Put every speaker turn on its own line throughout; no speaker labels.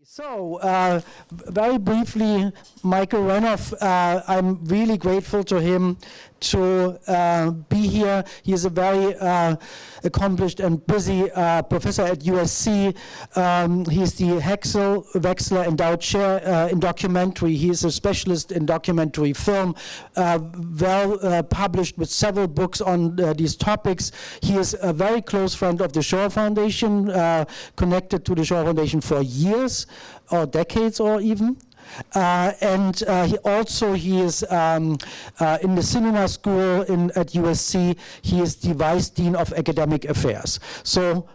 So, very briefly, Michael Renov, I'm really grateful to him to be here. He is a very accomplished and busy professor at USC. He's the Wechsler Endowed Chair in documentary. He is a specialist in documentary film, published with several books on these topics. He is a very close friend of the Shoah Foundation, connected to the Shoah Foundation for years, or decades or even. He is in the cinema school at USC. He is the Vice Dean of Academic Affairs. So,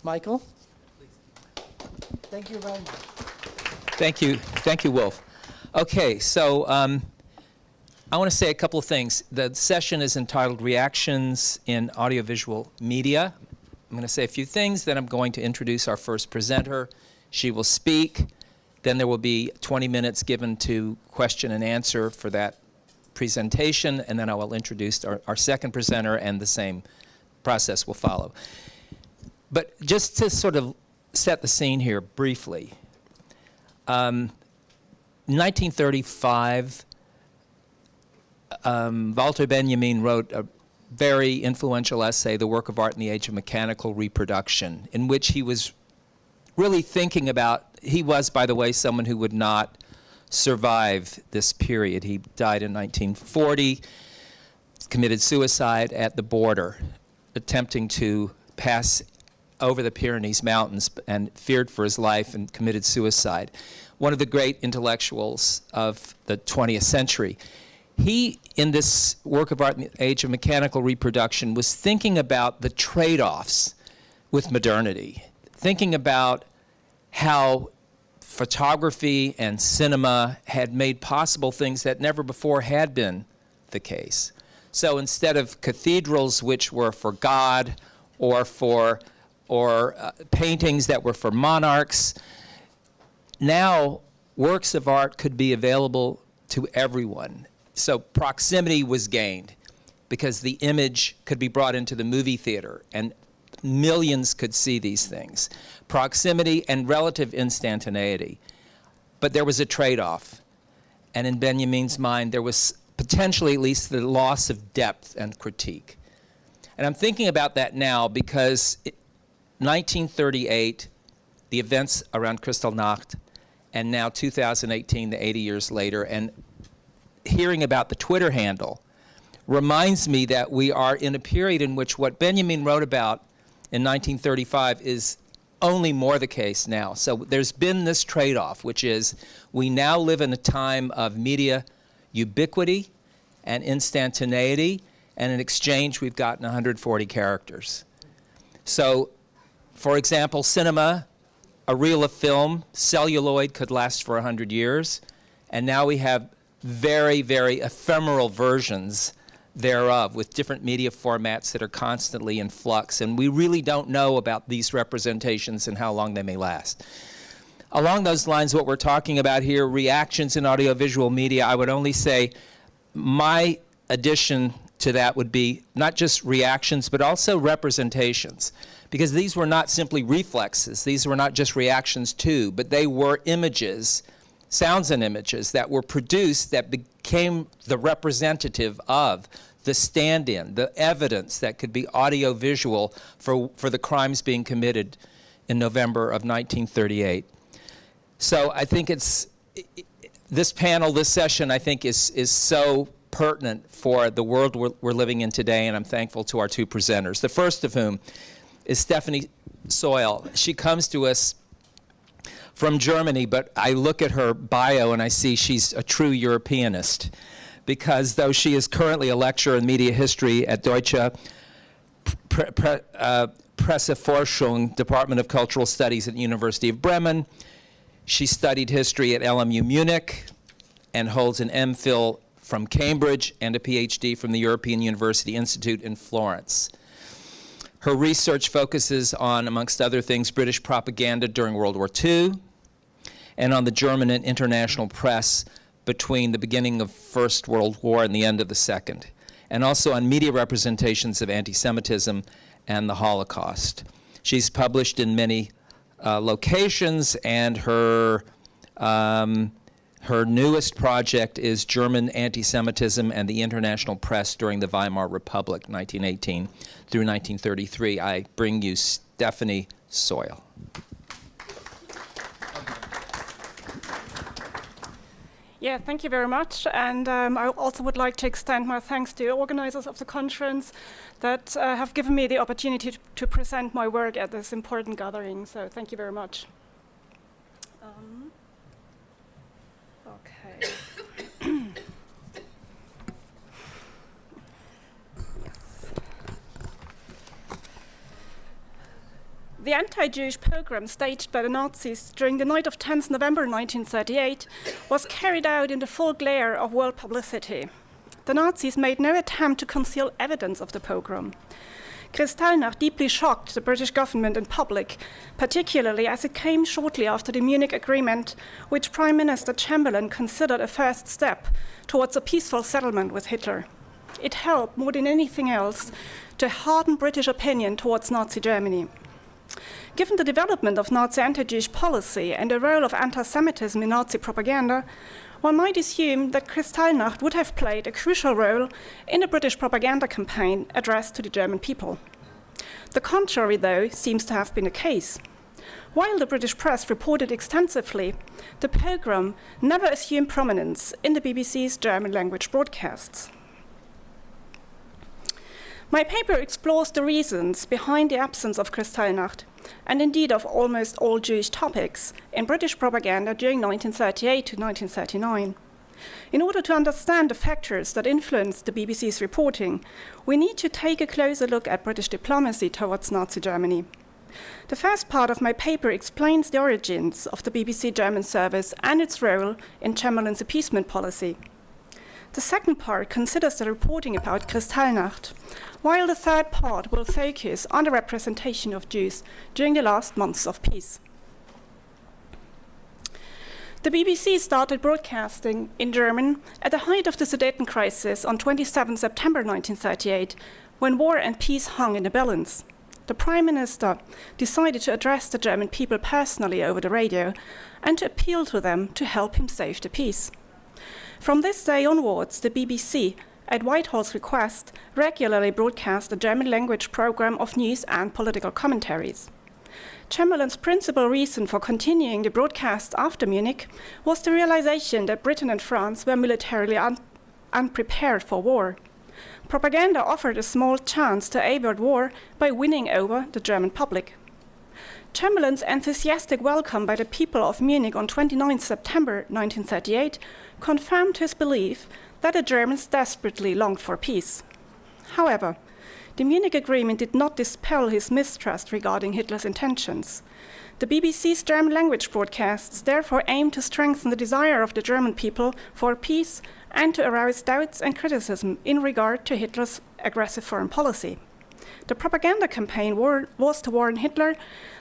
Michael? Thank you very much.
Thank you, Wolf. Okay, so I want to say a couple of things. The session is entitled Reactions in Audiovisual Media. I'm going to say a few things, then I'm going to introduce our first presenter. She will speak. Then there will be 20 minutes given to question and answer for that presentation, and then I will introduce our second presenter, and the same process will follow. But just to sort of set the scene here briefly, 1935, Walter Benjamin wrote a very influential essay, The Work of Art in the Age of Mechanical Reproduction, in which he was really thinking about, he was, by the way, someone who would not survive this period. He died in 1940, committed suicide at the border, attempting to pass over the Pyrenees Mountains, and feared for his life and committed suicide. One of the great intellectuals of the 20th century. He, in this Work of Art in the Age of Mechanical Reproduction, was thinking about the trade-offs with modernity, thinking about how photography and cinema had made possible things that never before had been the case. So instead of cathedrals which were for God, or paintings that were for monarchs, now works of art could be available to everyone. So proximity was gained because the image could be brought into the movie theater and millions could see these things. Proximity and relative instantaneity. But there was a trade-off. And in Benjamin's mind, there was potentially at least the loss of depth and critique. And I'm thinking about that now because 1938, the events around Kristallnacht, and now 2018, the 80 years later, and hearing about the Twitter handle reminds me that we are in a period in which what Benjamin wrote about in 1935 is only more the case now. So there's been this trade-off, which is we now live in a time of media ubiquity and instantaneity, and in exchange we've gotten 140 characters. So, for example, cinema, a reel of film, celluloid could last for 100 years, and now we have very, very ephemeral versions thereof with different media formats that are constantly in flux, and we really don't know about these representations and how long they may last. Along those lines, what we're talking about here, reactions in audiovisual media, I would only say my addition to that would be not just reactions, but also representations, because these were not simply reflexes. These were not just reactions to, but they were images, sounds and images that were produced that became the representative of the stand-in, the evidence that could be audiovisual for the crimes being committed in November of 1938. So I think this panel, this session, I think is so pertinent for the world we're living in today, and I'm thankful to our two presenters. The first of whom is Stephanie Seul. She comes to us from Germany, but I look at her bio and I see she's a true Europeanist, because though she is currently a lecturer in media history at Deutsche Presseforschung, Department of Cultural Studies at the University of Bremen, she studied history at LMU Munich and holds an MPhil from Cambridge and a PhD from the European University Institute in Florence. Her research focuses on, amongst other things, British propaganda during World War II, and on the German and international press between the beginning of First World War and the end of the Second, and also on media representations of anti-Semitism and the Holocaust. She's published in many locations, and her newest project is German Antisemitism and the International Press during the Weimar Republic, 1918 through 1933. I bring you Stephanie Seul.
Yeah, thank you very much. And I also would like to extend my thanks to the organizers of the conference that have given me the opportunity to present my work at this important gathering. So thank you very much. Okay. The anti-Jewish pogrom staged by the Nazis during the night of 10th November 1938 was carried out in the full glare of world publicity. The Nazis made no attempt to conceal evidence of the pogrom. Kristallnacht deeply shocked the British government and public, particularly as it came shortly after the Munich Agreement, which Prime Minister Chamberlain considered a first step towards a peaceful settlement with Hitler. It helped, more than anything else, to harden British opinion towards Nazi Germany. Given the development of Nazi anti-Jewish policy and the role of anti-Semitism in Nazi propaganda, one might assume that Kristallnacht would have played a crucial role in a British propaganda campaign addressed to the German people. The contrary, though, seems to have been the case. While the British press reported extensively, the pogrom never assumed prominence in the BBC's German language broadcasts. My paper explores the reasons behind the absence of Kristallnacht, and indeed of almost all Jewish topics, in British propaganda during 1938 to 1939. In order to understand the factors that influenced the BBC's reporting, we need to take a closer look at British diplomacy towards Nazi Germany. The first part of my paper explains the origins of the BBC German service and its role in Chamberlain's appeasement policy. The second part considers the reporting about Kristallnacht, while the third part will focus on the representation of Jews during the last months of peace. The BBC started broadcasting in German at the height of the Sudeten crisis on 27 September 1938, when war and peace hung in the balance. The Prime Minister decided to address the German people personally over the radio and to appeal to them to help him save the peace. From this day onwards, the BBC, at Whitehall's request, regularly broadcast a German language program of news and political commentaries. Chamberlain's principal reason for continuing the broadcast after Munich was the realization that Britain and France were militarily unprepared for war. Propaganda offered a small chance to avert war by winning over the German public. Chamberlain's enthusiastic welcome by the people of Munich on 29 September 1938 confirmed his belief that the Germans desperately longed for peace. However, the Munich Agreement did not dispel his mistrust regarding Hitler's intentions. The BBC's German language broadcasts therefore aimed to strengthen the desire of the German people for peace and to arouse doubts and criticism in regard to Hitler's aggressive foreign policy. The propaganda campaign was to warn Hitler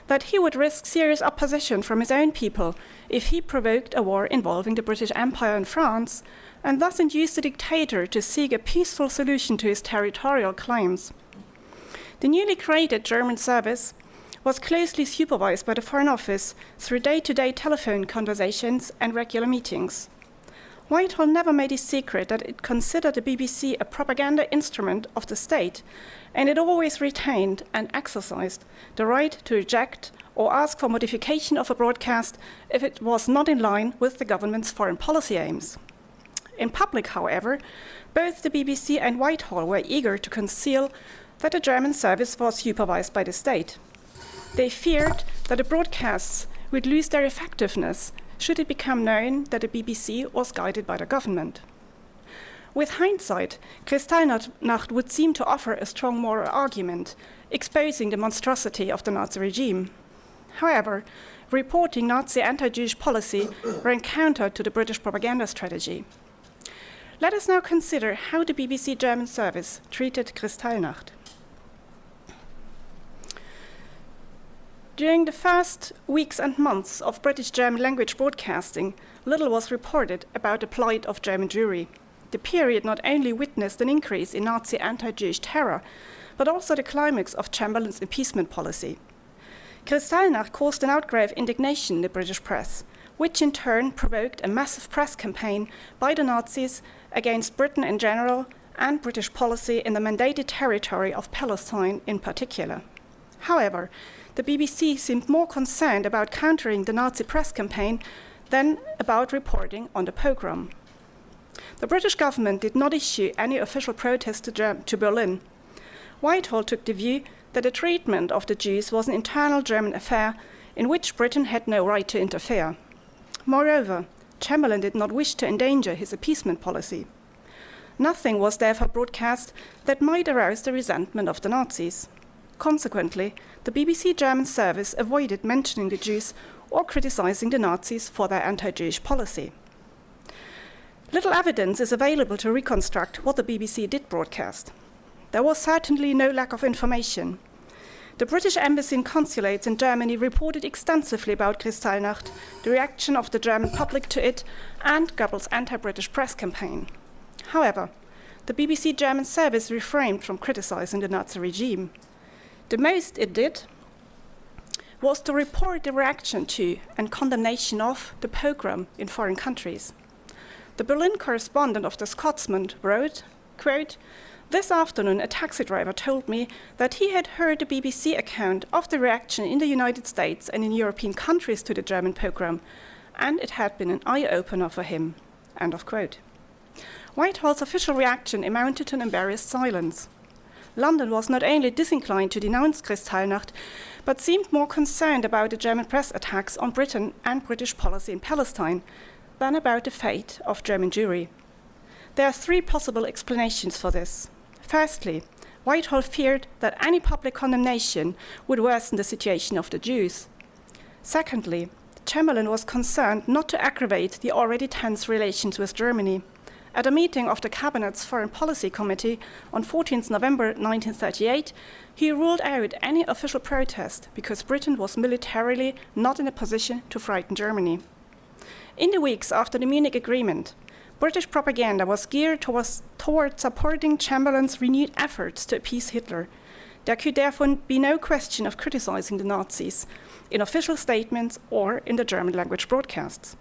that he would risk serious opposition from his own people if he provoked a war involving the British Empire and France, and thus induced the dictator to seek a peaceful solution to his territorial claims. The newly created German service was closely supervised by the Foreign Office through day-to-day telephone conversations and regular meetings. Whitehall never made a secret that it considered the BBC a propaganda instrument of the state, and it always retained and exercised the right to reject or ask for modification of a broadcast if it was not in line with the government's foreign policy aims. In public, however, both the BBC and Whitehall were eager to conceal that the German service was supervised by the state. They feared that the broadcasts would lose their effectiveness should it become known that the BBC was guided by the government. With hindsight, Kristallnacht would seem to offer a strong moral argument, exposing the monstrosity of the Nazi regime. However, reporting Nazi anti-Jewish policy ran counter to the British propaganda strategy. Let us now consider how the BBC German service treated Kristallnacht. During the first weeks and months of British German language broadcasting, little was reported about the plight of German Jewry. The period not only witnessed an increase in Nazi anti-Jewish terror, but also the climax of Chamberlain's appeasement policy. Kristallnacht caused an outcry of indignation in the British press, which in turn provoked a massive press campaign by the Nazis against Britain in general and British policy in the mandated territory of Palestine in particular. However, the BBC seemed more concerned about countering the Nazi press campaign than about reporting on the pogrom. The British government did not issue any official protest to Berlin. Whitehall took the view that the treatment of the Jews was an internal German affair in which Britain had no right to interfere. Moreover, Chamberlain did not wish to endanger his appeasement policy. Nothing was therefore broadcast that might arouse the resentment of the Nazis. Consequently, the BBC German service avoided mentioning the Jews or criticizing the Nazis for their anti-Jewish policy. Little evidence is available to reconstruct what the BBC did broadcast. There was certainly no lack of information. The British embassy and consulates in Germany reported extensively about Kristallnacht, the reaction of the German public to it, and Goebbels' anti-British press campaign. However, the BBC German service refrained from criticizing the Nazi regime. The most it did was to report the reaction to and condemnation of the pogrom in foreign countries. The Berlin correspondent of the Scotsman wrote, quote, "This afternoon a taxi driver told me that he had heard the BBC account of the reaction in the United States and in European countries to the German pogrom, and it had been an eye-opener for him." End of quote. Whitehall's official reaction amounted to an embarrassed silence. London was not only disinclined to denounce Kristallnacht, but seemed more concerned about the German press attacks on Britain and British policy in Palestine than about the fate of German Jewry. There are three possible explanations for this. Firstly, Whitehall feared that any public condemnation would worsen the situation of the Jews. Secondly, Chamberlain was concerned not to aggravate the already tense relations with Germany. At a meeting of the Cabinet's Foreign Policy Committee on 14 November 1938, he ruled out any official protest because Britain was militarily not in a position to frighten Germany. In the weeks after the Munich Agreement, British propaganda was geared towards supporting Chamberlain's renewed efforts to appease Hitler. There could therefore be no question of criticizing the Nazis in official statements or in the German language broadcasts.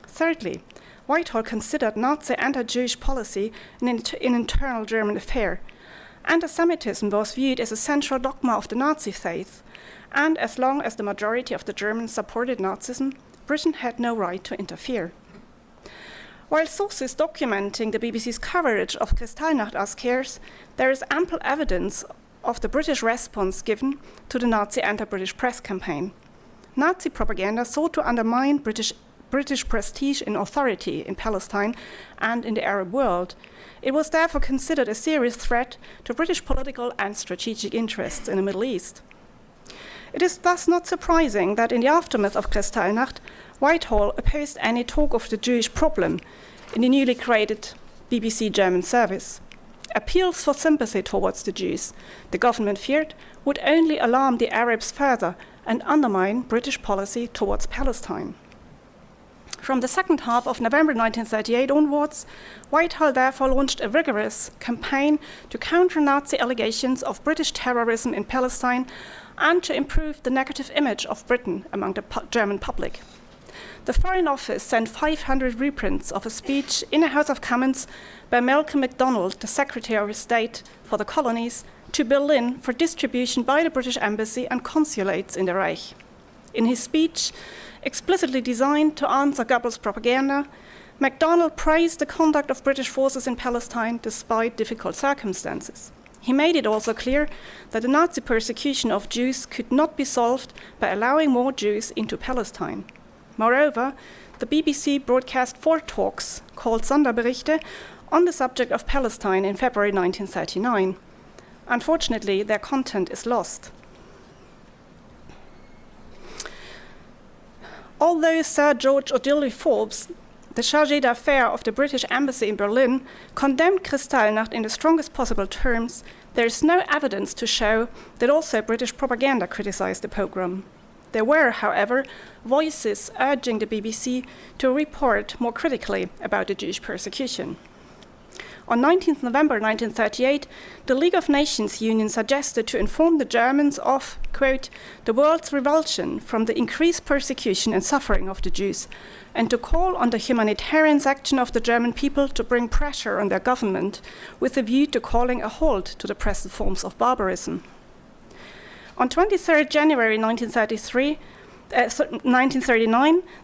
Thirdly, Whitehall considered Nazi anti-Jewish policy an internal German affair. Antisemitism was viewed as a central dogma of the Nazi faith, and as long as the majority of the Germans supported Nazism, Britain had no right to interfere. While sources documenting the BBC's coverage of Kristallnacht are scarce, there is ample evidence of the British response given to the Nazi anti-British press campaign. Nazi propaganda sought to undermine British prestige and authority in Palestine and in the Arab world. It was therefore considered a serious threat to British political and strategic interests in the Middle East. It is thus not surprising that in the aftermath of Kristallnacht, Whitehall opposed any talk of the Jewish problem in the newly created BBC German service. Appeals for sympathy towards the Jews, the government feared, would only alarm the Arabs further and undermine British policy towards Palestine. From the second half of November 1938 onwards, Whitehall therefore launched a rigorous campaign to counter Nazi allegations of British terrorism in Palestine and to improve the negative image of Britain among the German public. The Foreign Office sent 500 reprints of a speech in the House of Commons by Malcolm MacDonald, the Secretary of State for the Colonies, to Berlin for distribution by the British Embassy and consulates in the Reich. In his speech, explicitly designed to answer Goebbels' propaganda, MacDonald praised the conduct of British forces in Palestine despite difficult circumstances. He made it also clear that the Nazi persecution of Jews could not be solved by allowing more Jews into Palestine. Moreover, the BBC broadcast 4 talks called Sonderberichte on the subject of Palestine in February 1939. Unfortunately, their content is lost. Although Sir George Odilly Forbes, the chargé d'affaires of the British Embassy in Berlin, condemned Kristallnacht in the strongest possible terms, there is no evidence to show that also British propaganda criticized the pogrom. There were, however, voices urging the BBC to report more critically about the Jewish persecution. On 19th November 1938, the League of Nations Union suggested to inform the Germans of, quote, the world's revulsion from the increased persecution and suffering of the Jews, and to call on the humanitarian section of the German people to bring pressure on their government with a view to calling a halt to the present forms of barbarism. On 23rd January 1939,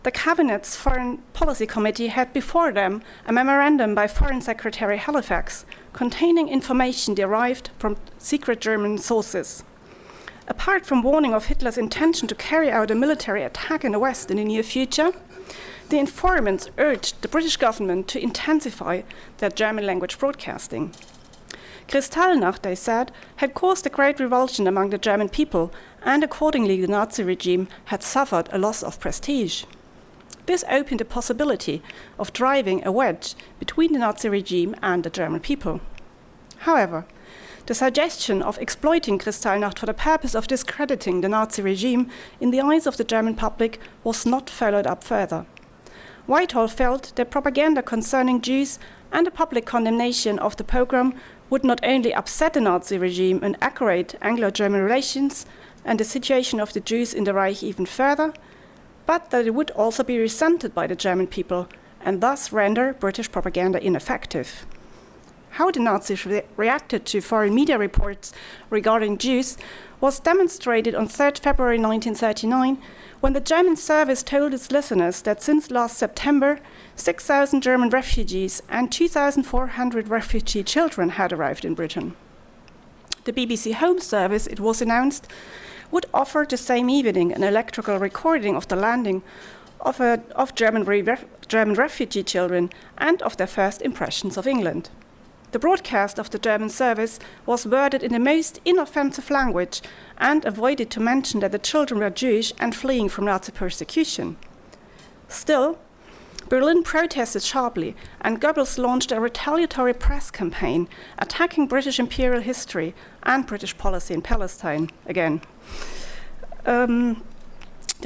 the Cabinet's Foreign Policy Committee had before them a memorandum by Foreign Secretary Halifax containing information derived from secret German sources. Apart from warning of Hitler's intention to carry out a military attack in the West in the near future, the informants urged the British government to intensify their German language broadcasting. Kristallnacht, they said, had caused a great revulsion among the German people, and accordingly the Nazi regime had suffered a loss of prestige. This opened the possibility of driving a wedge between the Nazi regime and the German people. However, the suggestion of exploiting Kristallnacht for the purpose of discrediting the Nazi regime in the eyes of the German public was not followed up further. Whitehall felt that propaganda concerning Jews and the public condemnation of the pogrom would not only upset the Nazi regime and aggravate Anglo-German relations and the situation of the Jews in the Reich even further, but that it would also be resented by the German people and thus render British propaganda ineffective. How the Nazis reacted to foreign media reports regarding Jews was demonstrated on 3rd February 1939 when the German service told its listeners that since last September, 6,000 German refugees and 2,400 refugee children had arrived in Britain. The BBC Home Service, it was announced, would offer the same evening an electrical recording of the landing of German refugee children and of their first impressions of England. The broadcast of the German service was worded in the most inoffensive language and avoided to mention that the children were Jewish and fleeing from Nazi persecution. Still, Berlin protested sharply, and Goebbels launched a retaliatory press campaign attacking British imperial history and British policy in Palestine again. The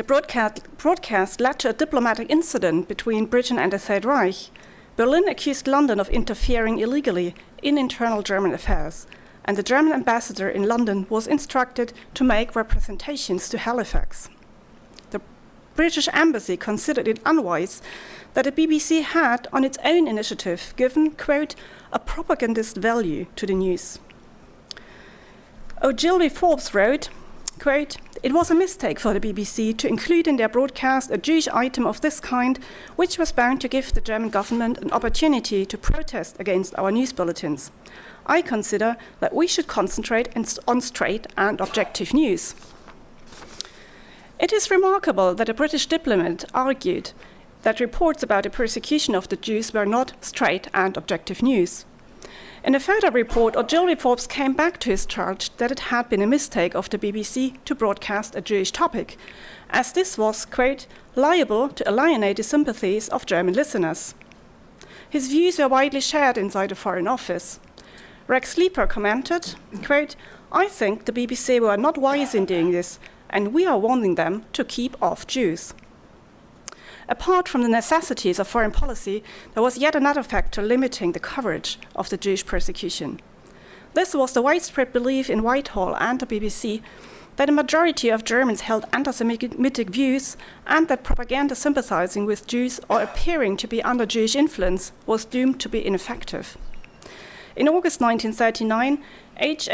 broadcast led to a diplomatic incident between Britain and the Third Reich. Berlin accused London of interfering illegally in internal German affairs, and the German ambassador in London was instructed to make representations to Halifax. The British embassy considered it unwise that the BBC had, on its own initiative, given, quote, a propagandist value to the news. Ogilvy Forbes wrote, quote, it was a mistake for the BBC to include in their broadcast a Jewish item of this kind, which was bound to give the German government an opportunity to protest against our news bulletins. I consider that we should concentrate on straight and objective news. It is remarkable that a British diplomat argued that reports about the persecution of the Jews were not straight and objective news. In a further report, Ogilvy Forbes came back to his charge that it had been a mistake of the BBC to broadcast a Jewish topic, as this was, quote, liable to alienate the sympathies of German listeners. His views were widely shared inside the Foreign Office. Rex Sleeper commented, quote, I think the BBC were not wise in doing this, and we are warning them to keep off Jews. Apart from the necessities of foreign policy, there was yet another factor limiting the coverage of the Jewish persecution. This was the widespread belief in Whitehall and the BBC that a majority of Germans held anti-Semitic views and that propaganda sympathizing with Jews or appearing to be under Jewish influence was doomed to be ineffective. In August 1939, H.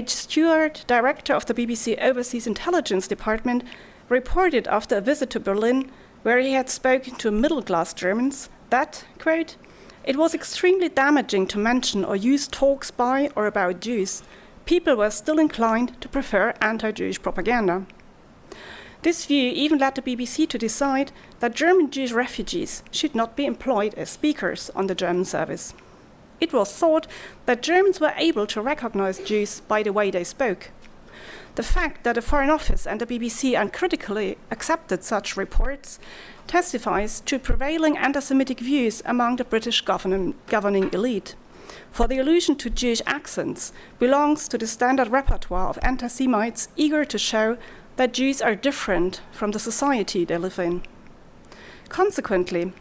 Stewart, director of the BBC Overseas Intelligence Department, reported after a visit to Berlin, where he had spoken to middle-class Germans, that, quote, it was extremely damaging to mention or use talks by or about Jews. People were still inclined to prefer anti-Jewish propaganda. This view even led the BBC to decide that German Jewish refugees should not be employed as speakers on the German service. It was thought that Germans were able to recognize Jews by the way they spoke. The fact that the Foreign Office and the BBC uncritically accepted such reports testifies to prevailing anti-Semitic views among the British governing elite. For the allusion to Jewish accents belongs to the standard repertoire of anti-Semites eager to show that Jews are different from the society they live in. Consequently,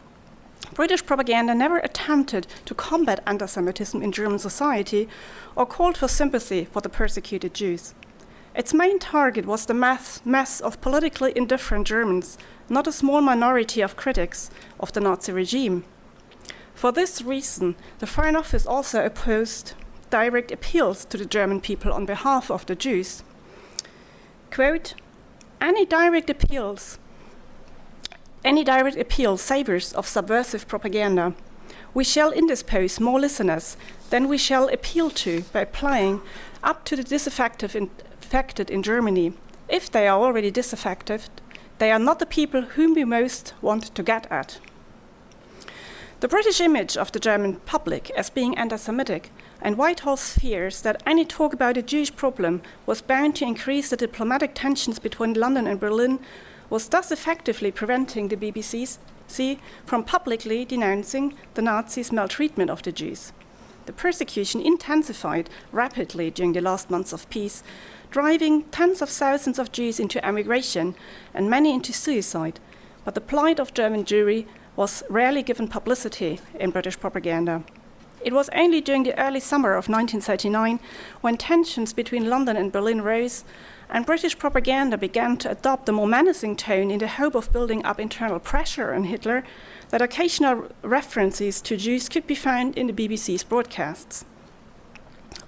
British propaganda never attempted attempted to combat anti-Semitism in German society or called for sympathy for the persecuted Jews. Its main target was the mass of politically indifferent Germans, not a small minority of critics of the Nazi regime. For this reason, the Foreign Office also opposed direct appeals to the German people on behalf of the Jews. Quote, any direct appeal savors of subversive propaganda. We shall indispose more listeners than we shall appeal to by playing up to the disaffected in Germany. If they are already disaffected, they are not the people whom we most want to get at. The British image of the German public as being anti-Semitic and Whitehall's fears that any talk about a Jewish problem was bound to increase the diplomatic tensions between London and Berlin was thus effectively preventing the BBC from publicly denouncing the Nazis' maltreatment of the Jews. The persecution intensified rapidly during the last months of peace, driving tens of thousands of Jews into emigration and many into suicide. But the plight of German Jewry was rarely given publicity in British propaganda. It was only during the early summer of 1939, when tensions between London and Berlin rose, and British propaganda began to adopt a more menacing tone in the hope of building up internal pressure on Hitler, that occasional references to Jews could be found in the BBC's broadcasts.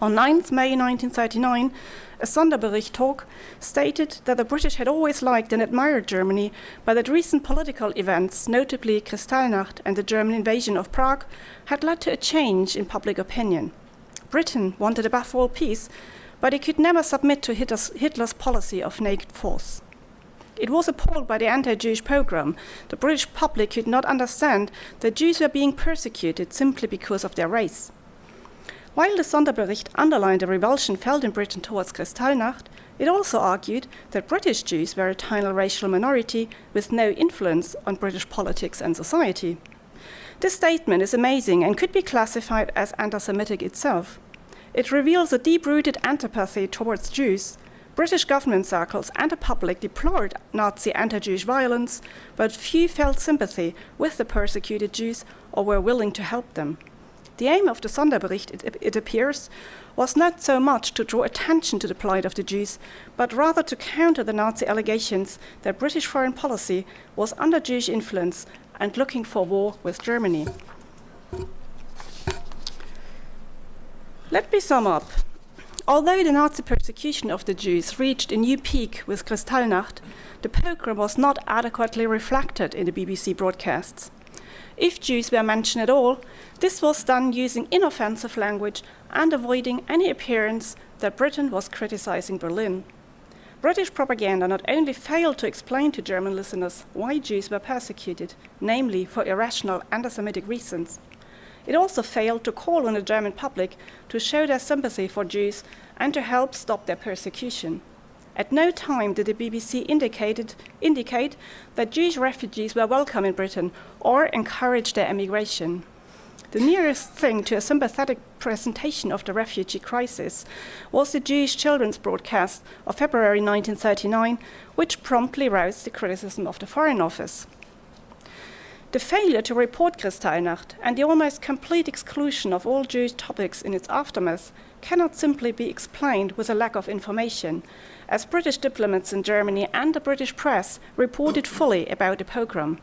On 9th May 1939, a Sonderbericht talk stated that the British had always liked and admired Germany, but that recent political events, notably Kristallnacht and the German invasion of Prague, had led to a change in public opinion. Britain wanted above all peace, but it could never submit to Hitler's policy of naked force. It was appalled by the anti-Jewish pogrom. The British public could not understand that Jews were being persecuted simply because of their race. While the Sonderbericht underlined the revulsion felt in Britain towards Kristallnacht, it also argued that British Jews were a tiny racial minority with no influence on British politics and society. This statement is amazing and could be classified as anti-Semitic itself. It reveals a deep-rooted antipathy towards Jews. British government circles and the public deplored Nazi anti-Jewish violence, but few felt sympathy with the persecuted Jews or were willing to help them. The aim of the Sonderbericht, it appears, was not so much to draw attention to the plight of the Jews, but rather to counter the Nazi allegations that British foreign policy was under Jewish influence and looking for war with Germany. Let me sum up. Although the Nazi persecution of the Jews reached a new peak with Kristallnacht, the pogrom was not adequately reflected in the BBC broadcasts. If Jews were mentioned at all, this was done using inoffensive language and avoiding any appearance that Britain was criticizing Berlin. British propaganda not only failed to explain to German listeners why Jews were persecuted, namely for irrational anti-Semitic reasons, it also failed to call on the German public to show their sympathy for Jews and to help stop their persecution. At no time did the BBC indicate that Jewish refugees were welcome in Britain or encourage their emigration. The nearest thing to a sympathetic presentation of the refugee crisis was the Jewish children's broadcast of February 1939, which promptly roused the criticism of the Foreign Office. The failure to report Kristallnacht and the almost complete exclusion of all Jewish topics in its aftermath cannot simply be explained with a lack of information, as British diplomats in Germany and the British press reported fully about the pogrom.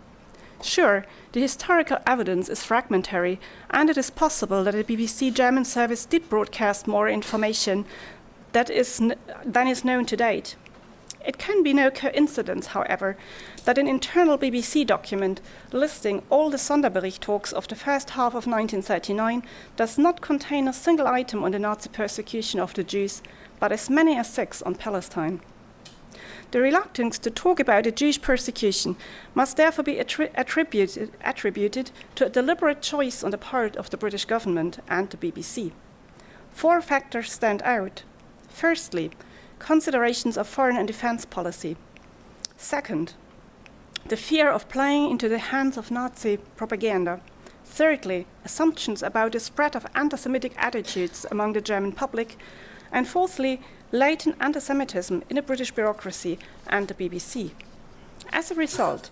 Sure, the historical evidence is fragmentary, and it is possible that the BBC German service did broadcast more information than is known to date. It can be no coincidence, however, that an internal BBC document listing all the Sonderbericht talks of the first half of 1939 does not contain a single item on the Nazi persecution of the Jews, but as many as 6 on Palestine. The reluctance to talk about the Jewish persecution must therefore be attributed to a deliberate choice on the part of the British government and the BBC. 4 factors stand out. Firstly, considerations of foreign and defense policy. Second, the fear of playing into the hands of Nazi propaganda. Thirdly, assumptions about the spread of anti-Semitic attitudes among the German public. And fourthly, latent anti-Semitism in the British bureaucracy and the BBC. As a result,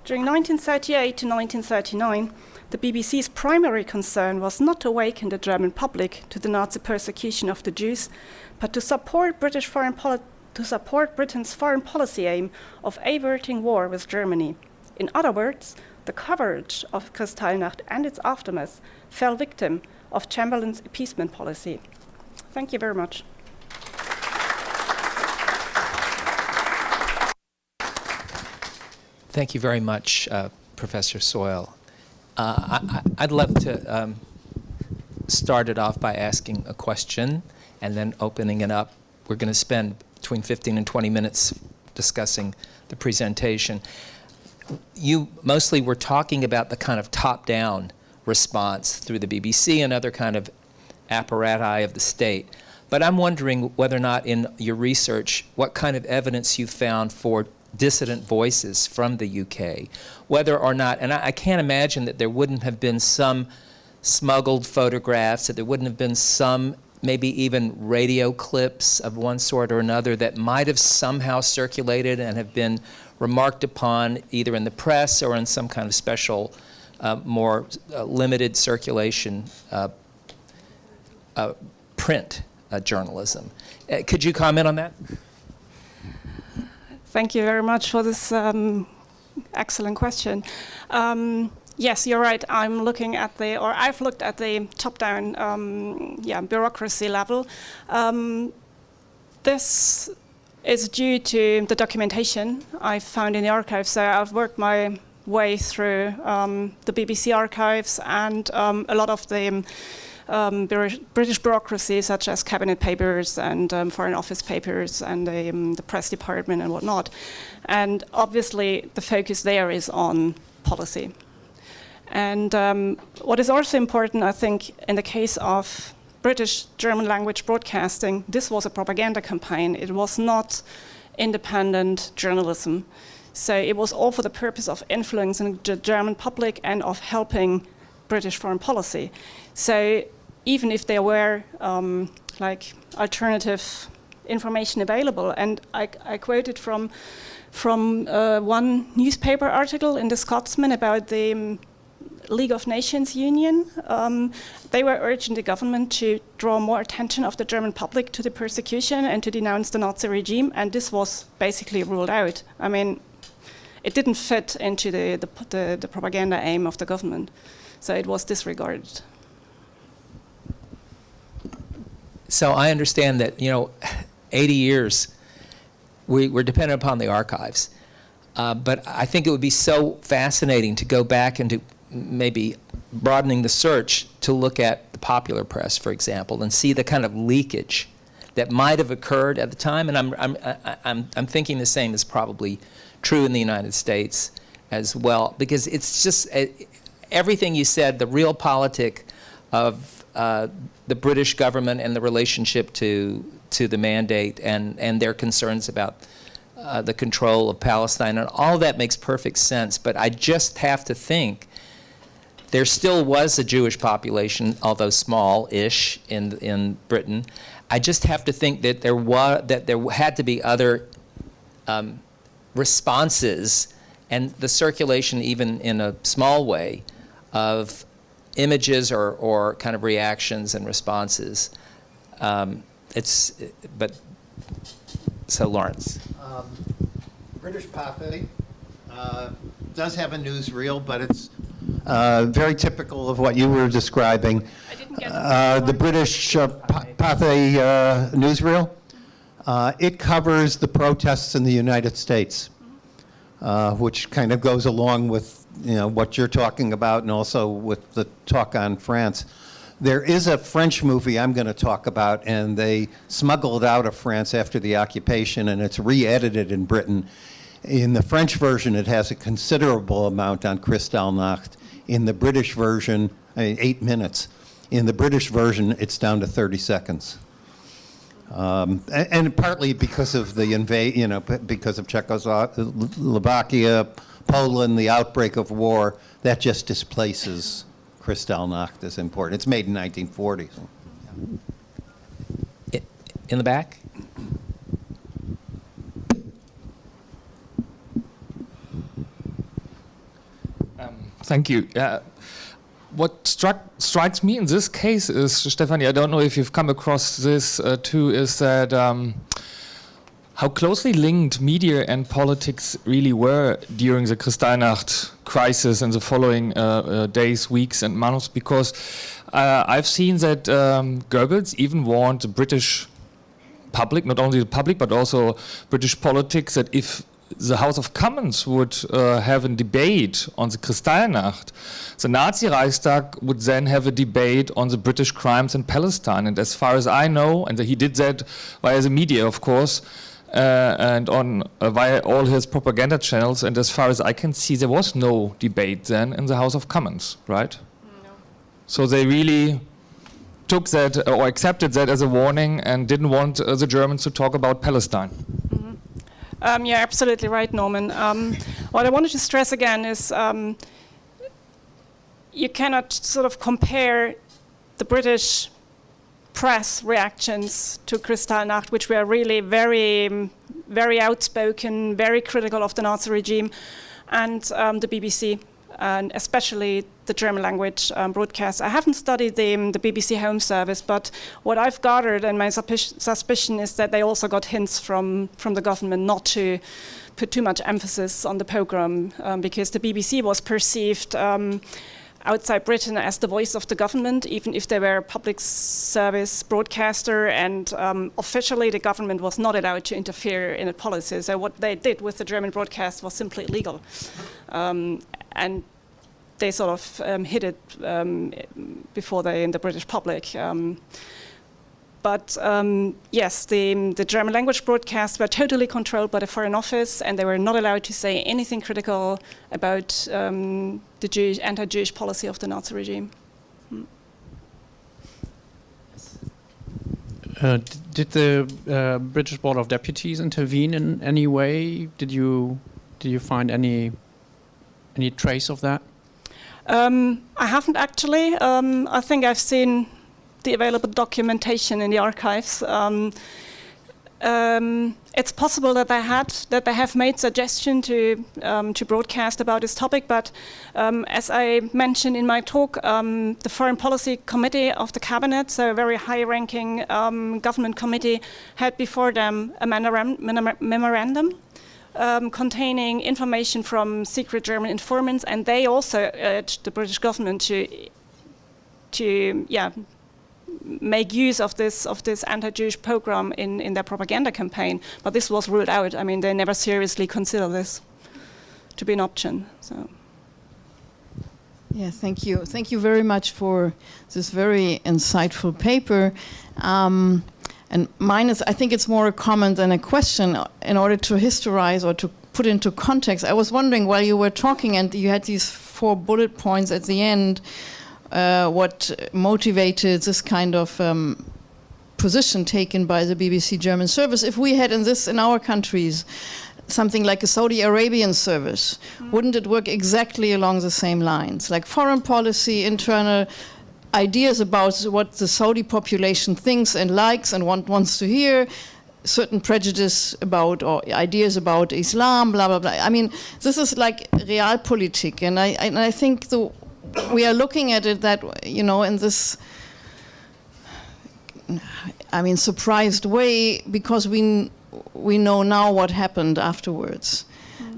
During 1938 to 1939, the BBC's primary concern was not to awaken the German public to the Nazi persecution of the Jews, but to support Britain's foreign policy aim of averting war with Germany. In other words, the coverage of Kristallnacht and its aftermath fell victim of Chamberlain's appeasement policy. Thank you very much.
Thank you very much, Professor Seul. I'd love to start it off by asking a question and then opening it up. We're going to spend between 15 and 20 minutes discussing the presentation. You mostly were talking about the kind of top-down response through the BBC and other kind of apparati of the state. But I'm wondering whether or not in your research, what kind of evidence you found for dissident voices from the UK, whether or not, and I can't imagine that there wouldn't have been some smuggled photographs, that there wouldn't have been some maybe even radio clips of one sort or another that might have somehow circulated and have been remarked upon either in the press or in some kind of special, more limited circulation print journalism. Could you comment on that?
Thank you very much for this excellent question. Yes, you're right. I'm looking at I've looked at the top-down, bureaucracy level. This is due to the documentation I found in the archives. So I've worked my way through the BBC archives and a lot of the British bureaucracy, such as cabinet papers and foreign office papers and the press department and whatnot. And obviously, the focus there is on policy. And what is also important, I think, in the case of British German language broadcasting, this was a propaganda campaign. It was not independent journalism. So it was all for the purpose of influencing the German public and of helping British foreign policy. So even if there were alternative information available, and I quoted from one newspaper article in the Scotsman about the League of Nations Union. They were urging the government to draw more attention of the German public to the persecution and to denounce the Nazi regime, and this was basically ruled out. I mean, it didn't fit into the propaganda aim of the government, so it was disregarded.
So I understand that, 80 years, we're dependent upon the archives. But I think it would be so fascinating to go back and to maybe broadening the search to look at the popular press, for example, and see the kind of leakage that might have occurred at the time. And I'm thinking the same is probably true in the United States as well, because it's just everything you said, the realpolitik of the British government and the relationship to the mandate and their concerns about the control of Palestine, and all that makes perfect sense. But I just have to think there still was a Jewish population, although small-ish, in Britain. I just have to think that there had to be other responses, and the circulation, even in a small way, of images or kind of reactions and responses. So Lawrence.
British Pathe does have a newsreel, but it's very typical of what you were describing.
I didn't get
the British Pathe newsreel. It covers the protests in the United States, which kind of goes along with what you're talking about, and also with the talk on France. There is a French movie I'm going to talk about, and they smuggled out of France after the occupation, and it's re-edited in Britain. In the French version, it has a considerable amount on Kristallnacht. In the British version, 8 minutes. In the British version, it's down to 30 seconds. And partly because of the because of Czechoslovakia, Poland, the outbreak of war, that just displaces Kristallnacht as important. It's made in 1940.
In the back?
Thank you. What strikes me in this case is, Stefanie, I don't know if you've come across this too, is that how closely linked media and politics really were during the Kristallnacht crisis and the following days, weeks and months, because I've seen that Goebbels even warned the British public, not only the public, but also British politics, that if the House of Commons would have a debate on the Kristallnacht, the Nazi Reichstag would then have a debate on the British crimes in Palestine. And as far as I know, and he did that via the media, of course, and on via all his propaganda channels, and as far as I can see, there was no debate then in the House of Commons, right? No. So they really took that or accepted that as a warning and didn't want the Germans to talk about Palestine.
You're absolutely right, Norman. What I wanted to stress again is you cannot sort of compare the British press reactions to Kristallnacht, which were really very, very outspoken, very critical of the Nazi regime, and the BBC, and especially the German language broadcast. I haven't studied the BBC Home Service, but what I've gathered and my suspicion is that they also got hints from the government not to put too much emphasis on the pogrom, because the BBC was perceived outside Britain as the voice of the government, even if they were a public service broadcaster, and officially the government was not allowed to interfere in its policy. So what they did with the German broadcast was simply illegal. And they sort of hid it before they in the British public. But yes, the German language broadcasts were totally controlled by the Foreign Office, and they were not allowed to say anything critical about the anti-Jewish policy of the Nazi regime.
Did the British Board of Deputies intervene in any way? Did you find any trace of that?
I haven't actually. I think I've seen the available documentation in the archives. It's possible that they have made suggestion to broadcast about this topic, but as I mentioned in my talk, the Foreign Policy Committee of the Cabinet, so a very high-ranking government committee, had before them a memorandum containing information from secret German informants, and they also urged the British government to make use of this anti-Jewish pogrom in their propaganda campaign. But this was ruled out. I mean, they never seriously considered this to be an option. So.
Yeah, thank you. Thank you very much for this very insightful paper. And mine is, I think it's more a comment than a question. In order to historize or to put into context, I was wondering while you were talking and you had these 4 bullet points at the end, what motivated this kind of position taken by the BBC German service. If we had in our countries something like a Saudi Arabian service, wouldn't it work exactly along the same lines? Like foreign policy, internal ideas about what the Saudi population thinks and likes and wants to hear, certain prejudice about or ideas about Islam, blah, blah, blah. I mean, this is like realpolitik, and I think we are looking at it that, you know, in this, I mean, surprised way, because we know now what happened afterwards.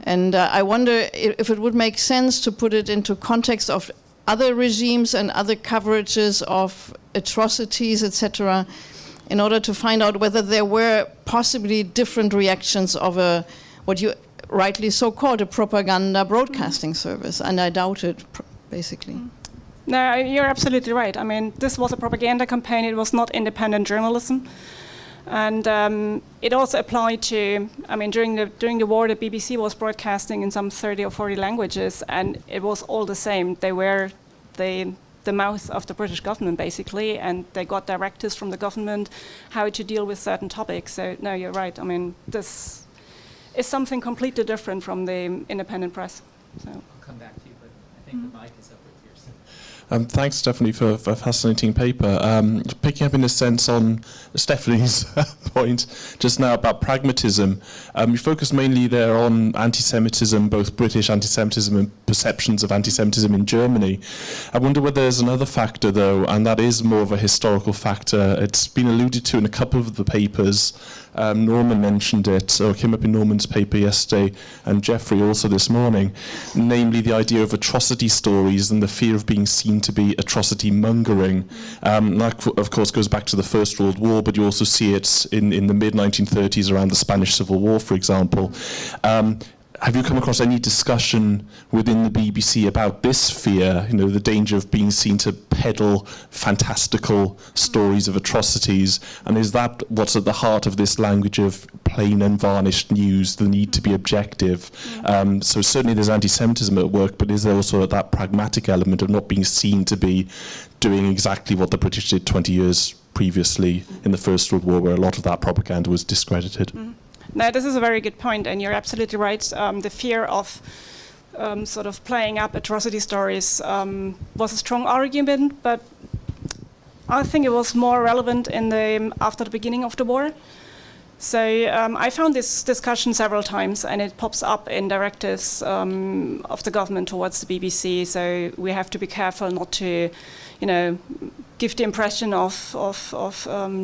And I wonder if it would make sense to put it into context of other regimes and other coverages of atrocities, etc., in order to find out whether there were possibly different reactions of what you rightly so called a propaganda broadcasting service. And I doubt it, basically.
No, you're absolutely right. I mean, this was a propaganda campaign. It was not independent journalism. And it also applied to, I mean, during the war, the BBC was broadcasting in some 30 or 40 languages, and it was all the same. They were the mouth of the British government, basically, and they got directives from the government how to deal with certain topics. So, no, you're right. I mean, this is something completely different from the independent press. So.
I'll come back to you, but I think the mic is up with yours.
Thanks, Stephanie, for a fascinating paper. Picking up in a sense on Stephanie's point just now about pragmatism, you focus mainly there on anti-Semitism, both British anti-Semitism and perceptions of anti-Semitism in Germany. I wonder whether there's another factor, though, and that is more of a historical factor. It's been alluded to in a couple of the papers. Norman mentioned it, or it came up in Norman's paper yesterday, and Jeffrey also this morning, namely the idea of atrocity stories and the fear of being seen to be atrocity mongering. That, of course, goes back to the First World War, but you also see it in the mid-1930s around the Spanish Civil War, for example. Have you come across any discussion within the BBC about this fear, you know, the danger of being seen to peddle fantastical stories of atrocities? And is that what's at the heart of this language of plain and varnished news, the need to be objective? So certainly there's anti-Semitism at work, but is there also that pragmatic element of not being seen to be doing exactly what the British did 20 years previously in the First World War, where a lot of that propaganda was discredited?
No, this is a very good point, and you're absolutely right. The fear of sort of playing up atrocity stories was a strong argument, but I think it was more relevant after the beginning of the war. So I found this discussion several times, and it pops up in directives of the government towards the BBC. So we have to be careful not to, you know, give the impression of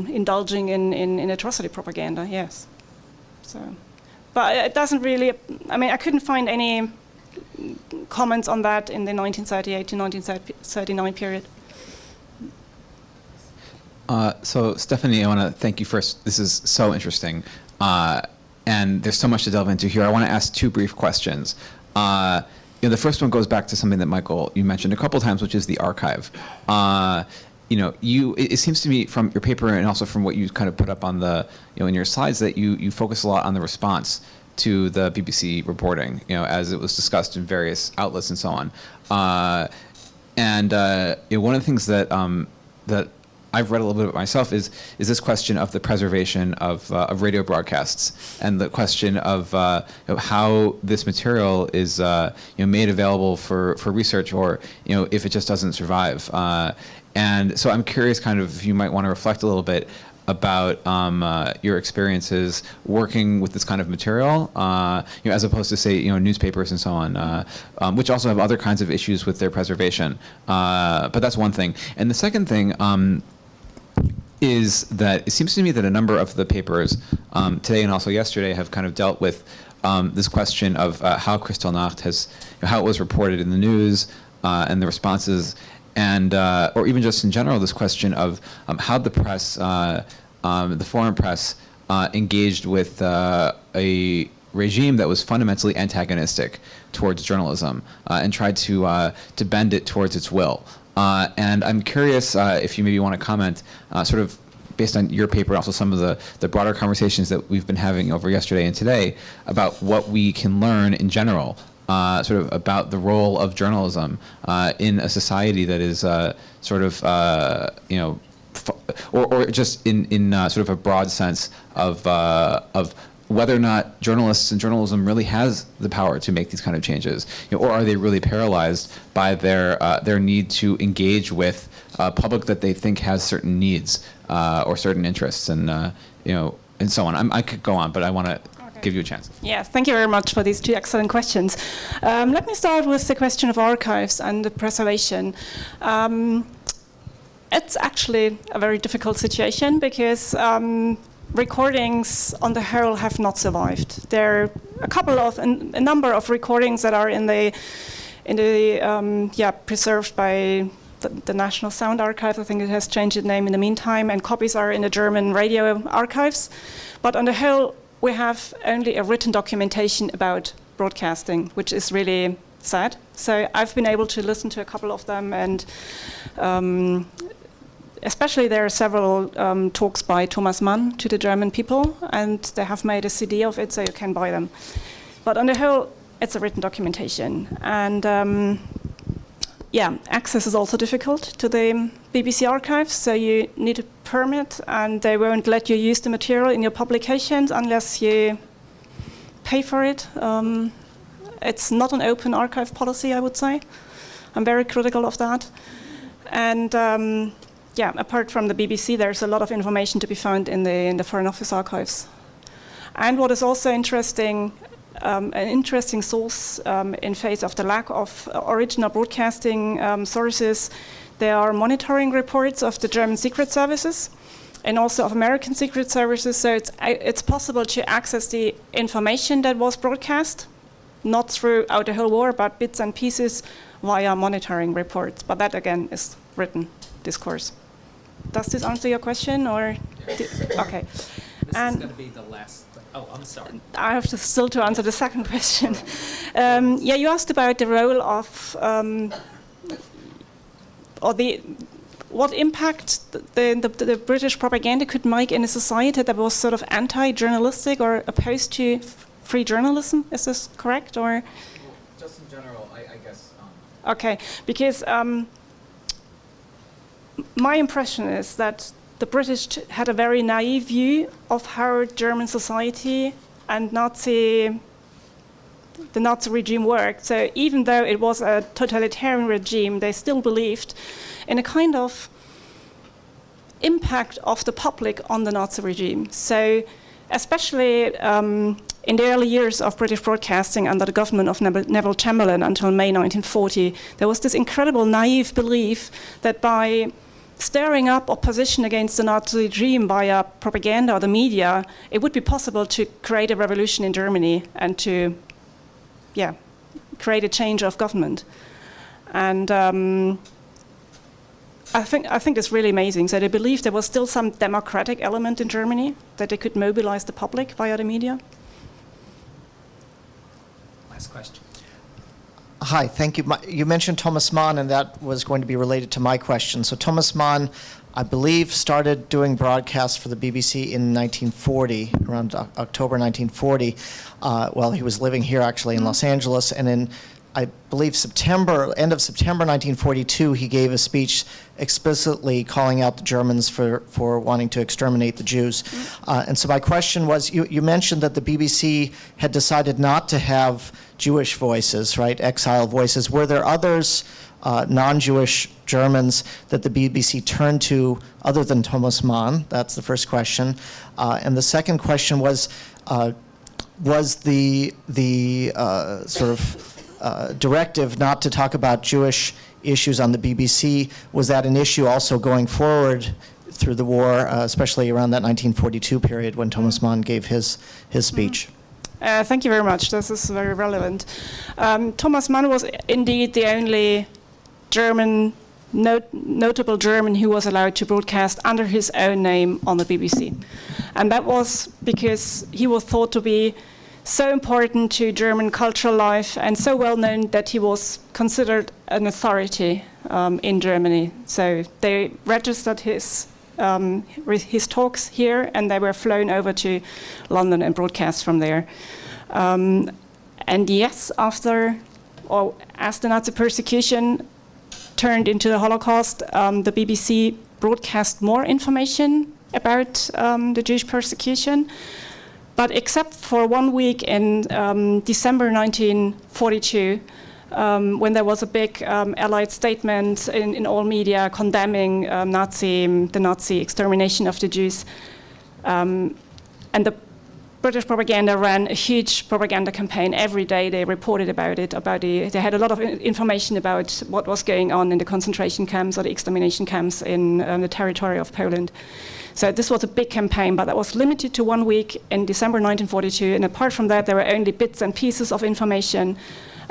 indulging in atrocity propaganda. Yes. So, but it doesn't really, I mean, I couldn't find any comments on that in the 1938 to 1939 period.
So, Stephanie, I want to thank you first. This is so interesting. And there's so much to delve into here. I want to ask two brief questions. You know, the first one goes back to something that, Michael, you mentioned a couple times, which is the archive. You know, it seems to me from your paper and also from what you kind of put up on the, you know, in your slides, that you focus a lot on the response to the BBC reporting, you know, as it was discussed in various outlets and so on. You know, one of the things that that I've read a little bit about myself is this question of the preservation of radio broadcasts, and the question of you know, how this material is you know, made available for research, or, you know, if it just doesn't survive. And so I'm curious, kind of, if you might want to reflect a little bit about your experiences working with this kind of material, you know, as opposed to, say, you know, newspapers and so on, which also have other kinds of issues with their preservation. But that's one thing. And the second thing is that it seems to me that a number of the papers today and also yesterday have kind of dealt with this question of how Kristallnacht has, you know, how it was reported in the news and the responses. And, or even just in general, this question of how the press, the foreign press, engaged with a regime that was fundamentally antagonistic towards journalism and tried to bend it towards its will. And I'm curious if you maybe want to comment, sort of based on your paper and also some of the broader conversations that we've been having over yesterday and today, about what we can learn in general, sort of about the role of journalism in a society that is sort of, you know, or just in sort of a broad sense of whether or not journalists and journalism really has the power to make these kind of changes, you know, or are they really paralyzed by their need to engage with a public that they think has certain needs or certain interests, and you know, and so on. I could go on, but I want to give you a chance.
Yes, thank you very much for these two excellent questions. Let me start with the question of archives and the preservation. It's actually a very difficult situation because recordings on the whole have not survived. There are a number of recordings that are preserved by the National Sound Archive. I think it has changed its name in the meantime, and copies are in the German radio archives. But on the whole, we have only a written documentation about broadcasting, which is really sad. So I've been able to listen to a couple of them, and especially there are several talks by Thomas Mann to the German people, and they have made a CD of it, so you can buy them. But on the whole, it's a written documentation. And access is also difficult to the BBC archives, so you need a permit, and they won't let you use the material in your publications unless you pay for it. It's not an open archive policy, I would say. I'm very critical of that. And yeah, apart from the BBC, there's a lot of information to be found in the Foreign Office archives. And what is also interesting, an interesting source in face of the lack of original broadcasting sources, there are monitoring reports of the German secret services and also of American secret services. So it's possible to access the information that was broadcast, not throughout the whole war, but bits and pieces via monitoring reports. But that, again, is written discourse. Does this answer your question, or? Okay.
This
and
is going to be the last. Oh, I'm sorry.
I have to still to answer the second question. Yeah, you asked about the role of, or what impact the British propaganda could make in a society that was sort of anti-journalistic or opposed to free journalism. Is this correct, or? Well,
just in general, I guess.
Okay, because my impression is that the British had a very naive view of how German society and the Nazi regime worked. So even though it was a totalitarian regime, they still believed in a kind of impact of the public on the Nazi regime. So especially in the early years of British broadcasting under the government of Neville Chamberlain until May 1940, there was this incredible naive belief that by stirring up opposition against the Nazi regime via propaganda or the media, it would be possible to create a revolution in Germany and to, yeah, create a change of government. And I think it's really amazing. So they believed there was still some democratic element in Germany, that they could mobilize the public via the media.
Last question.
Hi, thank you. You mentioned Thomas Mann, and that was going to be related to my question. So Thomas Mann, I believe, started doing broadcasts for the BBC in 1940, around October 1940, while he was living here actually in Los Angeles. And in, I believe, end of September 1942, he gave a speech explicitly calling out the Germans for wanting to exterminate the Jews. And so my question was, you mentioned that the BBC had decided not to have Jewish voices, right, exile voices. Were there others, non-Jewish Germans, that the BBC turned to other than Thomas Mann? That's the first question. And the second question was the sort of directive not to talk about Jewish issues on the BBC, was that an issue also going forward through the war, especially around that 1942 period when Thomas Mann gave his speech?
Thank you very much. This is very relevant. Thomas Mann was indeed the only notable German who was allowed to broadcast under his own name on the BBC. And that was because he was thought to be so important to German cultural life and so well known that he was considered an authority in Germany. So they registered his talks here, and they were flown over to London and broadcast from there. And yes, as the Nazi persecution turned into the Holocaust, the BBC broadcast more information about the Jewish persecution. But except for 1 week in December 1942, when there was a big Allied statement in all media condemning the Nazi extermination of the Jews. And the British propaganda ran a huge propaganda campaign. Every day they reported about it. They had a lot of information about what was going on in the concentration camps or the extermination camps in the territory of Poland. So this was a big campaign, but that was limited to 1 week in December 1942. And apart from that, there were only bits and pieces of information,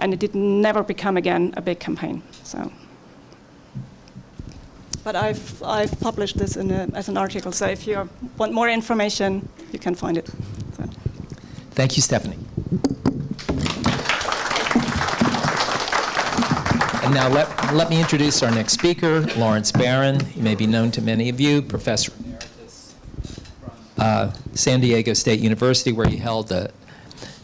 and it did never become again a big campaign. So, but I've published this as an article. So if you want more information, you can find it. So.
Thank you, Stephanie. And now let me introduce our next speaker, Lawrence Barron. He may be known to many of you, Professor Emeritus from San Diego State University, where he held the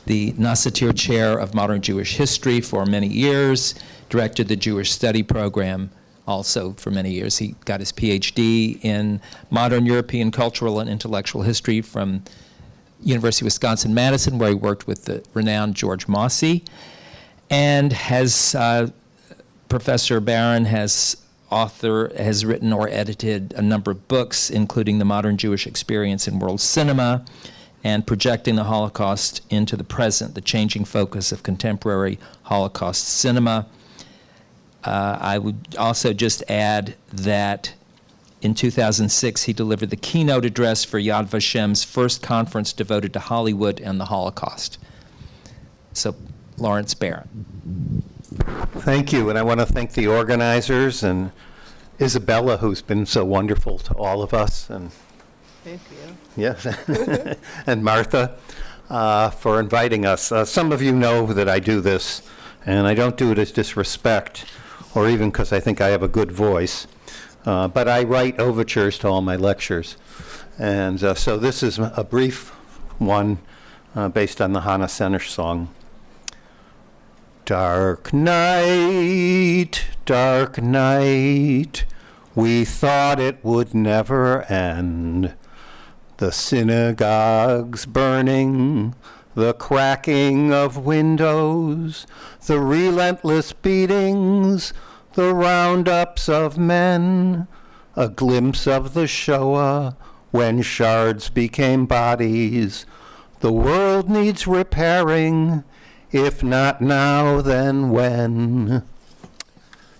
Nassatir Chair of Modern Jewish History for many years, directed the Jewish Study Program also for many years. He got his PhD in Modern European Cultural and Intellectual History from University of Wisconsin-Madison, where he worked with the renowned George Mossey, and has Professor Barron has written or edited a number of books, including The Modern Jewish Experience in World Cinema and Projecting the Holocaust into the Present, the Changing Focus of Contemporary Holocaust Cinema. I would also just add that in 2006, he delivered the keynote address for Yad Vashem's first conference devoted to Hollywood and the Holocaust. So, Lawrence Barron.
Thank you, and I want to thank the organizers and Isabella, who's been so wonderful to all of us, and
Thank you.
yes, and Martha for inviting us. Some of you know that I do this, and I don't do it as disrespect, or even because I think I have a good voice, but I write overtures to all my lectures, and so this is a brief one based on the Hannah Senesh song. Dark night, we thought it would never end. The synagogues burning, the cracking of windows, the relentless beatings, the roundups of men, a glimpse of the Shoah when shards became bodies. The world needs repairing. If not now, then when?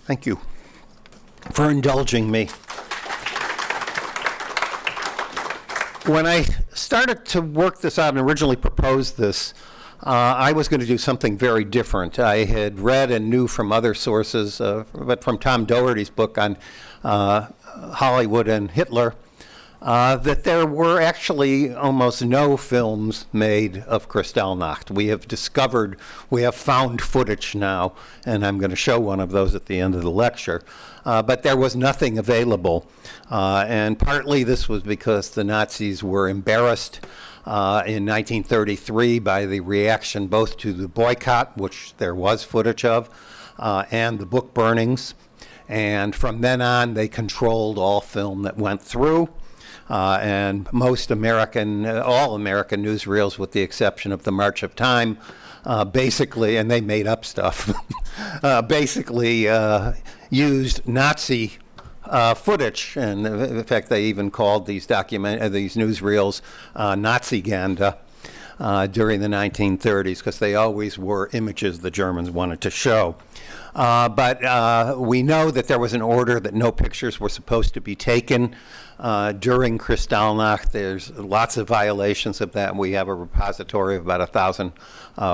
Thank you for indulging me. When I started to work this out and originally proposed this, I was going to do something very different. I had read and knew from other sources, but from Tom Doherty's book on Hollywood and Hitler, that there were actually almost no films made of Kristallnacht. We have found footage now, and I'm going to show one of those at the end of the lecture. But there was nothing available. And partly this was because the Nazis were embarrassed in 1933 by the reaction both to the boycott, which there was footage of, and the book burnings. And from then on, they controlled all film that went through. And most all American newsreels, with the exception of the March of Time, basically, and they made up stuff, basically used Nazi footage. And in fact, they even called these newsreels Nazi-ganda during the 1930s, because they always were images the Germans wanted to show. But we know that there was an order that no pictures were supposed to be taken during Kristallnacht. There's lots of violations of that. We have a repository of about 1,000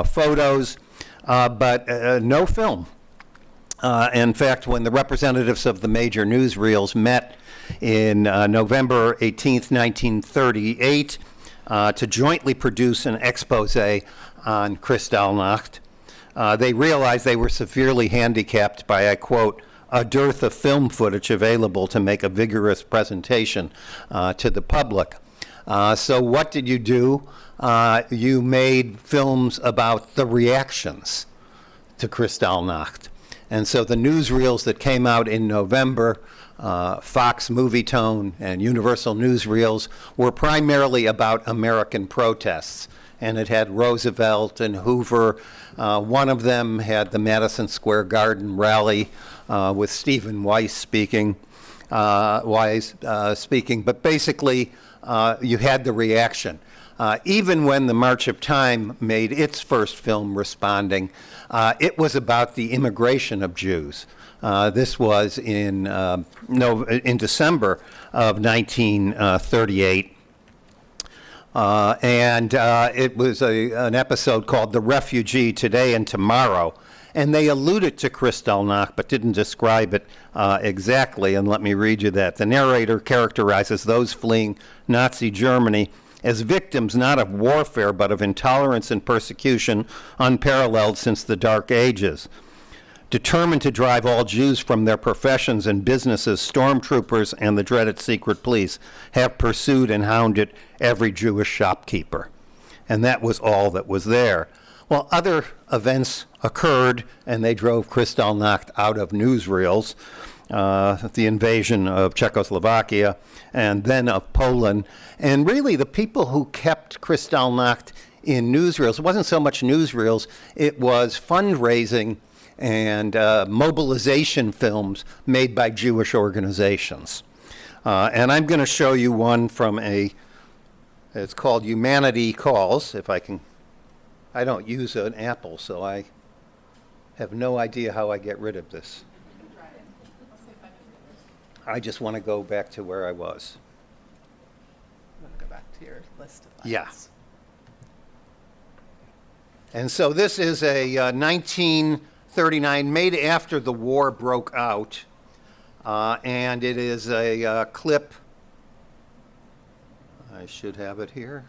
photos, but no film. In fact, when the representatives of the major newsreels met in November 18th, 1938, to jointly produce an expose on Kristallnacht, they realized they were severely handicapped by, I quote, a dearth of film footage available to make a vigorous presentation to the public. So what did you do? You made films about the reactions to Kristallnacht. And so the newsreels that came out in November, Fox Movietone and Universal Newsreels, were primarily about American protests. And it had Roosevelt and Hoover. One of them had the Madison Square Garden rally with Stephen Weiss speaking. But basically, you had the reaction. Even when the March of Time made its first film responding, it was about the immigration of Jews. This was in December of 1938. And it was an episode called The Refugee Today and Tomorrow. And they alluded to Kristallnacht, but didn't describe it exactly. And let me read you that. The narrator characterizes those fleeing Nazi Germany as victims not of warfare, but of intolerance and persecution unparalleled since the Dark Ages. Determined to drive all Jews from their professions and businesses, stormtroopers and the dreaded secret police have pursued and hounded every Jewish shopkeeper. And that was all that was there. Well, other events occurred, and they drove Kristallnacht out of newsreels. The invasion of Czechoslovakia and then of Poland. And really the people who kept Kristallnacht in newsreels, it wasn't so much newsreels, it was fundraising and mobilization films made by Jewish organizations. And I'm going to show you one from it's called Humanity Calls, if I can. I don't use an Apple, so I have no idea how I get rid of this. I just want to go back to where I was.
I'm going to go back to your list of items.
Yeah. And so this is a 1939, made after the war broke out, and it is a clip. I should have it here,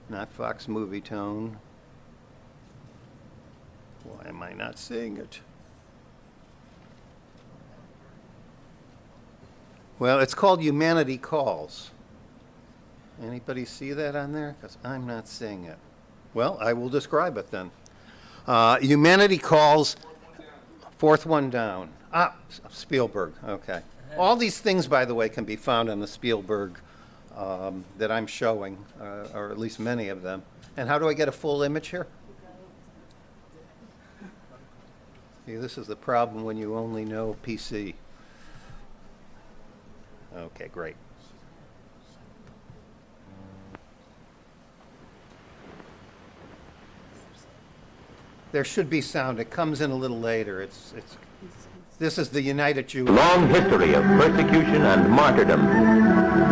not Fox Movie Tone. Why am I not seeing it? Well, it's called Humanity Calls. Anybody see that on there? Because I'm not seeing it. Well, I will describe it then. Humanity Calls, fourth one down. Spielberg, okay. All these things, by the way, can be found on the Spielberg that I'm showing, or at least many of them. And how do I get a full image here? See, this is the problem when you only know PC. Okay, great. There should be sound. It comes in a little later. This is the United Jewish.
Long history of persecution and martyrdom.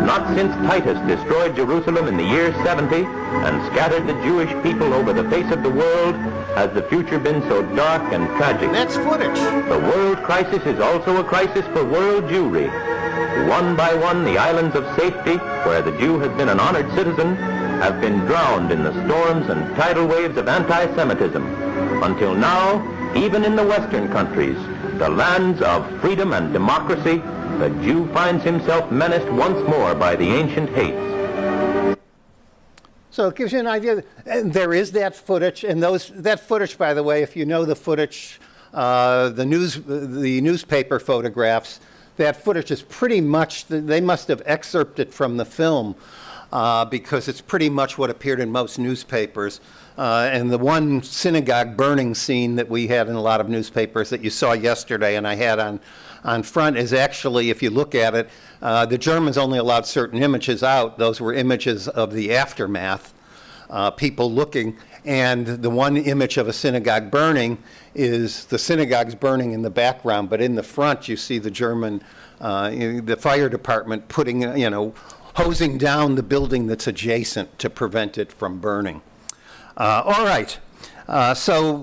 Not since Titus destroyed Jerusalem in the year 70 and scattered the Jewish people over the face of the world has the future been so dark and tragic.
That's footage.
The world crisis is also a crisis for world Jewry. One by one, the islands of safety, where the Jew has been an honored citizen, have been drowned in the storms and tidal waves of anti-Semitism. Until now, even in the Western countries, the lands of freedom and democracy, the Jew finds himself menaced once more by the ancient hates.
So it gives you an idea. And there is that footage, and that footage, by the way, if you know the footage, the newspaper photographs, that footage is pretty much, they must have excerpted from the film because it's pretty much what appeared in most newspapers. And the one synagogue burning scene that we had in a lot of newspapers that you saw yesterday and I had on front is actually, if you look at it, the Germans only allowed certain images out. Those were images of the aftermath, people looking. And the one image of a synagogue burning is the synagogue's burning in the background, but in the front you see the German, the fire department putting, hosing down the building that's adjacent to prevent it from burning. All right, so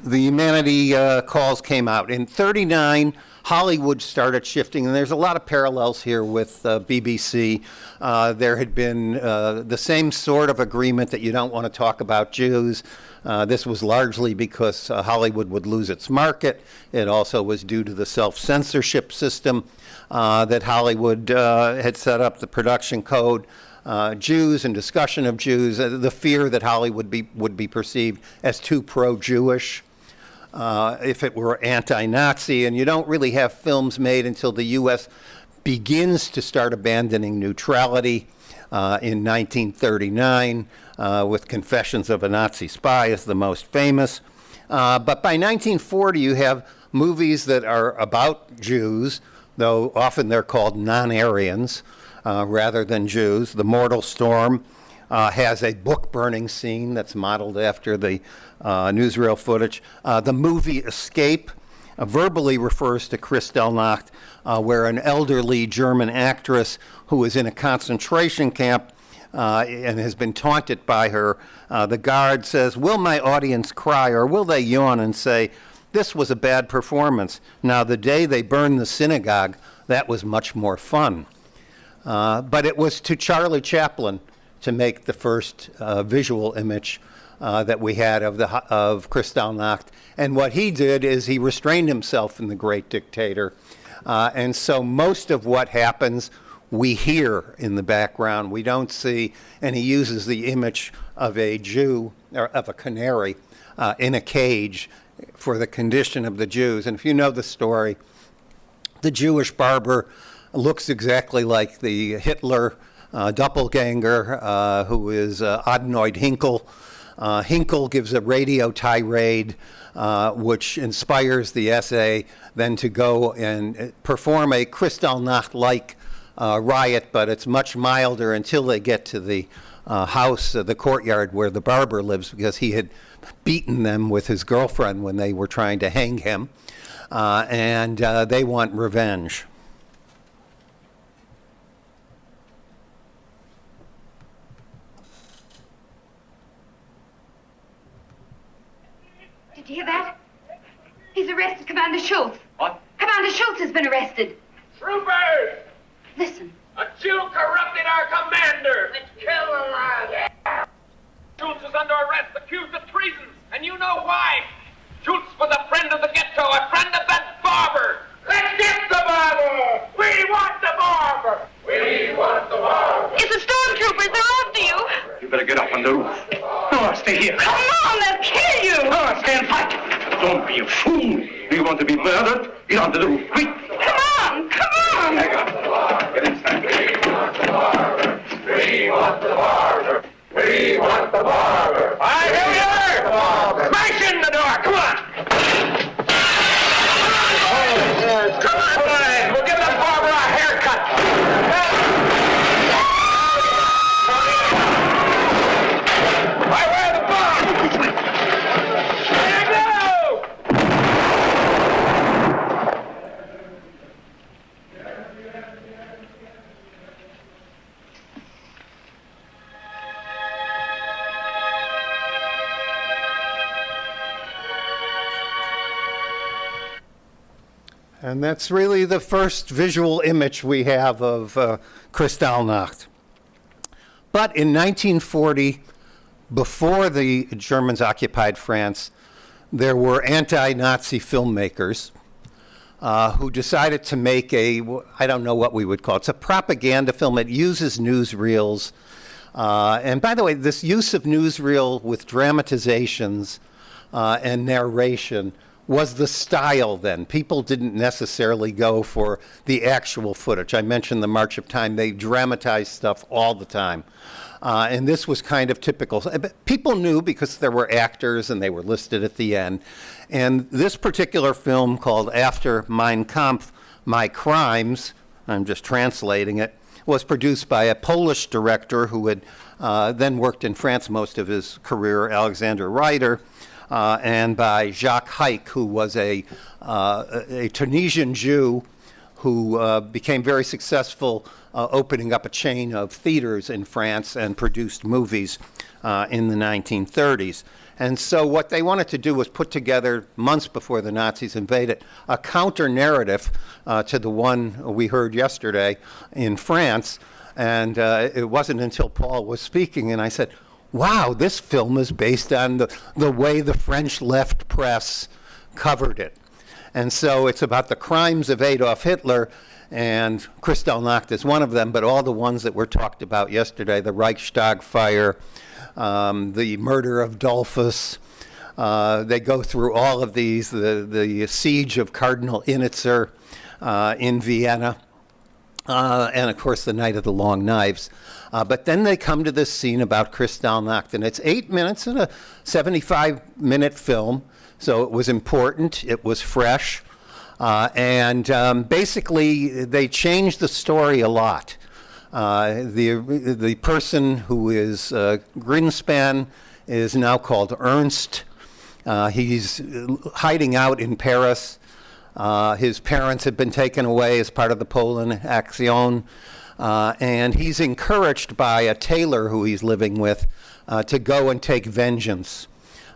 the Humanity Calls came out. In '39, Hollywood started shifting, and there's a lot of parallels here with BBC. There had been the same sort of agreement that you don't want to talk about Jews. This was largely because Hollywood would lose its market. It also was due to the self-censorship system that Hollywood had set up, the production code. Jews and discussion of Jews, the fear that Hollywood would be perceived as too pro-Jewish. If it were anti-Nazi, and you don't really have films made until the U.S. begins to start abandoning neutrality in 1939, with Confessions of a Nazi Spy as the most famous. But by 1940, you have movies that are about Jews, though often they're called non-Aryans rather than Jews. The Mortal Storm has a book burning scene that's modeled after the newsreel footage. The movie Escape verbally refers to Kristallnacht, where an elderly German actress who is in a concentration camp and has been taunted by her, the guard says, "Will my audience cry, or will they yawn and say, 'This was a bad performance. Now the day they burned the synagogue, that was much more fun.'" But it was to Charlie Chaplin to make the first visual image that we had of Kristallnacht. And what he did is he restrained himself in The Great Dictator. And so most of what happens we hear in the background. We don't see, and he uses the image of a Jew, or of a canary in a cage for the condition of the Jews. And if you know the story, the Jewish barber looks exactly like the Hitler doppelganger, who is Adenoid Hinkle. Hinkle gives a radio tirade, which inspires the essay then to go and perform a Kristallnacht-like riot, but it's much milder until they get to the house, the courtyard where the barber lives, because he had beaten them with his girlfriend when they were trying to hang him, and they want revenge.
Did you hear that? He's arrested Commander Schultz.
What?
Commander Schultz has been arrested.
Troopers!
Listen.
A Jew corrupted our commander! Let's kill him, lad! Schultz is under arrest, accused of treason, and you know why. Schultz was a friend of the ghetto, a friend of that barber! Let's get the barber! We want the barber! We want the barber!
It's the stormtroopers. They're after you.
You better get up on the roof. No, stay here.
Come on, they'll kill you.
No, stay and fight. Don't be a fool. You want to be murdered? Get onto the roof, quick.
Come on, come on.
Hang on. Get inside. We want the barber. We want the barber. We want the barber. I hear you. Smash in the door. Come on. Come on, boys. We'll give the barber a haircut. I wear the bomb. There you go.
And that's really the first visual image we have of Kristallnacht. But in 1940, before the Germans occupied France, there were anti-Nazi filmmakers who decided to make I don't know what we would call it. It's a propaganda film. It uses newsreels. And by the way, this use of newsreel with dramatizations and narration was the style then. People didn't necessarily go for the actual footage. I mentioned the March of Time. They dramatized stuff all the time. And this was kind of typical. People knew because there were actors and they were listed at the end. And this particular film called After Mein Kampf, My Crimes, I'm just translating it, was produced by a Polish director who had then worked in France most of his career, Alexander Reiter, and by Jacques Haïk, who was a Tunisian Jew who became very successful opening up a chain of theaters in France and produced movies in the 1930s. And so what they wanted to do was put together, months before the Nazis invaded, a counter-narrative to the one we heard yesterday in France. And it wasn't until Paul was speaking and I said, wow, this film is based on the way the French left press covered it. And so it's about the crimes of Adolf Hitler, and Kristallnacht is one of them, but all the ones that were talked about yesterday, the Reichstag fire, the murder of Dollfuss, they go through all of these, the siege of Cardinal Innitzer in Vienna, and of course the Night of the Long Knives. But then they come to this scene about Kristallnacht, and it's 8 minutes in a 75-minute film, so it was important, it was fresh, and basically they changed the story a lot. The person who is Greenspan is now called Ernst. He's hiding out in Paris. His parents had been taken away as part of the Poland Action. And he's encouraged by a tailor who he's living with to go and take vengeance.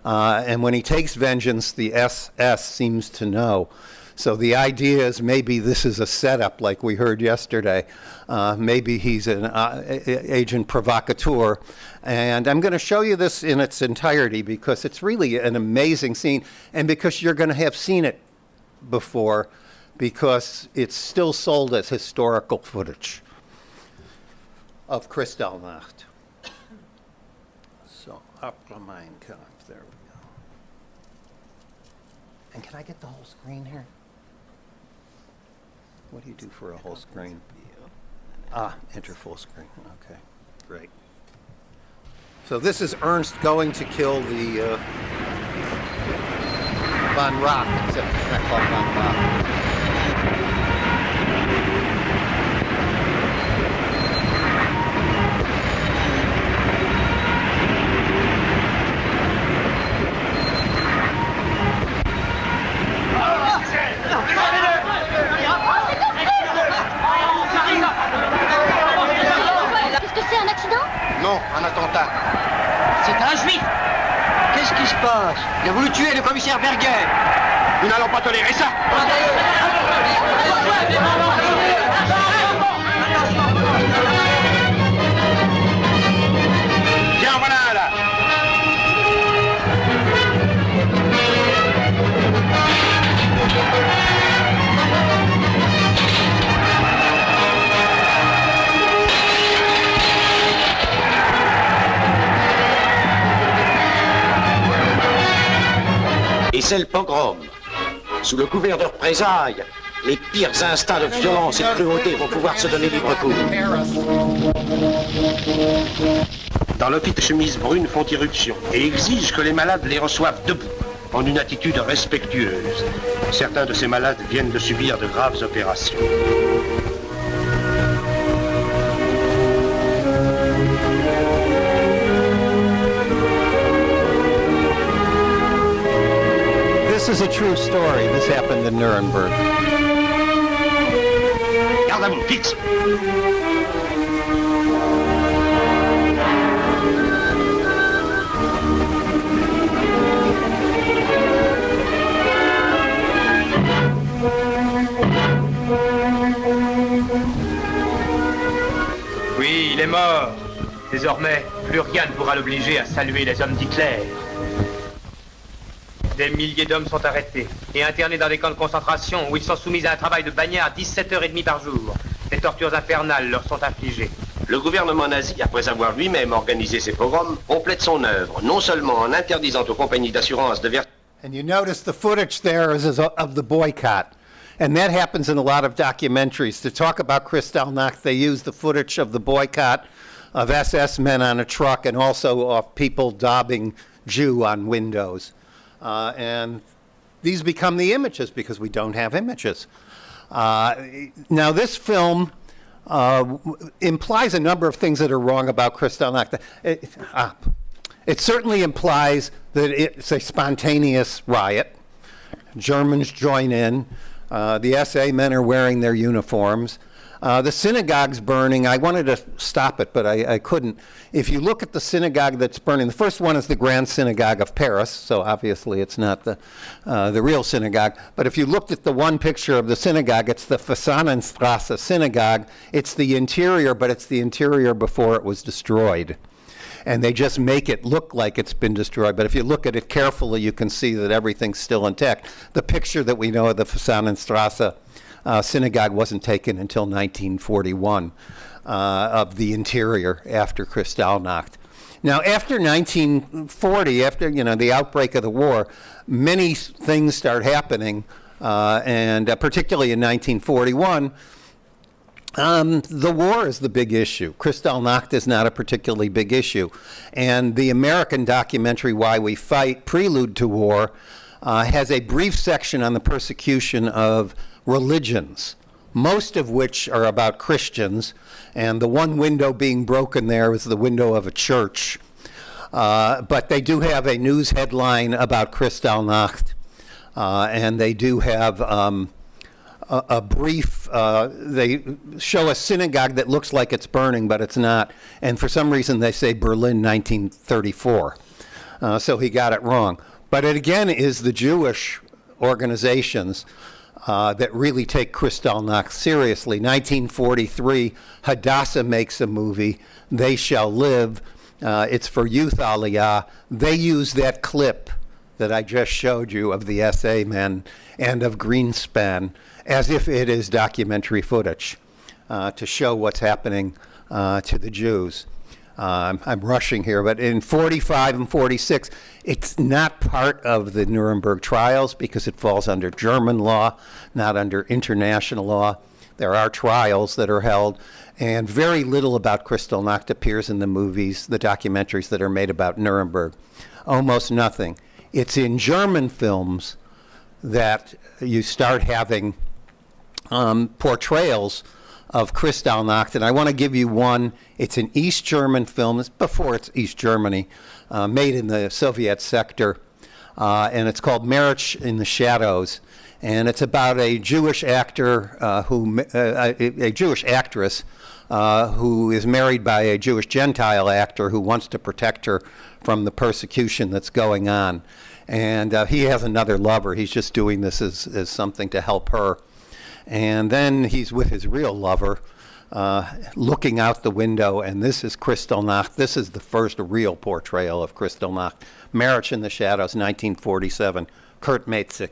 And when he takes vengeance, the SS seems to know. So the idea is maybe this is a setup like we heard yesterday. Maybe he's an agent provocateur. And I'm going to show you this in its entirety because it's really an amazing scene and because you're going to have seen it before because it's still sold as historical footage of Kristallnacht. So, After Mein Kampf, there we go. And can I get the whole screen here? What do you do for a whole screen? Enter full screen. Okay, great. So this is Ernst going to kill the Von Rock, except it's not called Von Rock.
Qu'est-ce que c'est, un accident?
Non, un attentat.
C'est un juif. Qu'est-ce qui se passe? Il a voulu tuer le commissaire Berger.
Nous n'allons pas tolérer ça. Tiens, voilà là.
Et c'est le pogrom. Sous le couvert de représailles, les pires instincts de violence et de cruauté vont pouvoir se donner libre cours.
Dans l'hôpital, les chemises brunes font irruption et exigent que les malades les reçoivent debout, en une attitude respectueuse. Certains de ces malades viennent de subir de graves opérations.
This is a true story. This happened in Nuremberg.
Garde à vous, fixe.
Oui, il est mort. Désormais, plus rien ne pourra l'obliger à saluer les hommes d'Hitler. Des milliers d'hommes sont arrêtés et internés dans des camps de concentration où ils sont soumis à un travail de bagnard 17h30 par jour. Des tortures infernales leur sont infligées.
Le gouvernement nazi, après avoir lui-même organisé ces pogroms, complète son œuvre, non seulement en interdisant aux compagnies d'assurance de verser...
And you notice the footage there is of the boycott. And that happens in a lot of documentaries. To talk about Kristallnacht, they use the footage of the boycott of SS men on a truck and also of people daubing Jew on windows. And these become the images because we don't have images. Now this film implies a number of things that are wrong about Kristallnacht. It certainly implies that it's a spontaneous riot. Germans join in. The SA men are wearing their uniforms. The synagogue's burning. I wanted to stop it, but I couldn't. If you look at the synagogue that's burning, the first one is the Grand Synagogue of Paris, so obviously it's not the real synagogue. But if you looked at the one picture of the synagogue, it's the Fasanenstrasse synagogue. It's the interior, but it's the interior before it was destroyed. And they just make it look like it's been destroyed. But if you look at it carefully, you can see that everything's still intact. The picture that we know of the Fasanenstrasse synagogue wasn't taken until 1941 of the interior after Kristallnacht. Now, after 1940, after the outbreak of the war, many things start happening, and particularly in 1941. The war is the big issue. Kristallnacht is not a particularly big issue. And the American documentary, Why We Fight, Prelude to War, has a brief section on the persecution of religions, most of which are about Christians. And the one window being broken there is the window of a church. But they do have a news headline about Kristallnacht. And they do have a brief, they show a synagogue that looks like it's burning, but it's not. And for some reason they say Berlin 1934. So he got it wrong. But it again is the Jewish organizations that really take Kristallnacht seriously. 1943, Hadassah makes a movie, They Shall Live. It's for youth aliyah. They use that clip that I just showed you of the SA men and of Greenspan as if it is documentary footage to show what's happening to the Jews. I'm rushing here, but in 45 and 46, it's not part of the Nuremberg trials because it falls under German law, not under international law. There are trials that are held, and very little about Kristallnacht appears in the movies, the documentaries that are made about Nuremberg. Almost nothing. It's in German films that you start having portrayals of Kristallnacht, and I want to give you one. It's an East German film. It's before it's East Germany, made in the Soviet sector, and it's called Marriage in the Shadows, and it's about a Jewish actor a Jewish actress who is married by a Jewish Gentile actor who wants to protect her from the persecution that's going on, and he has another lover. He's just doing this as something to help her. And then he's with his real lover, looking out the window, and this is Kristallnacht. This is the first real portrayal of Kristallnacht. Marriage in the Shadows, 1947, Kurt Maitzig.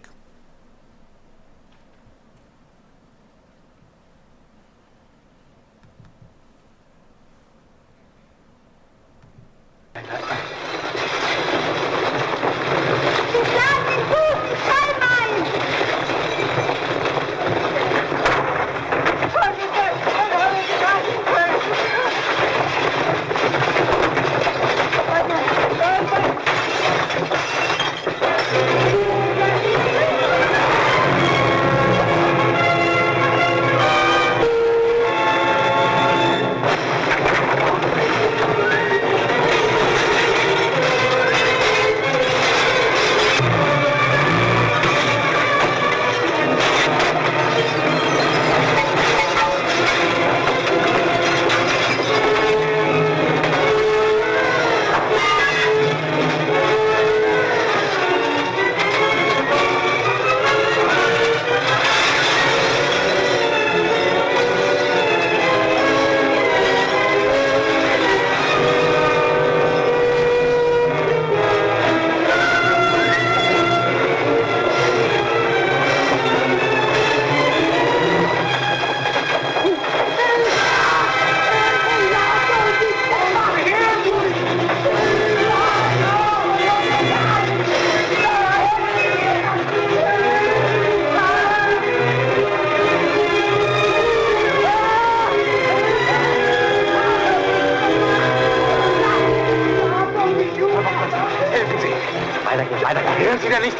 Hören Sie denn nicht?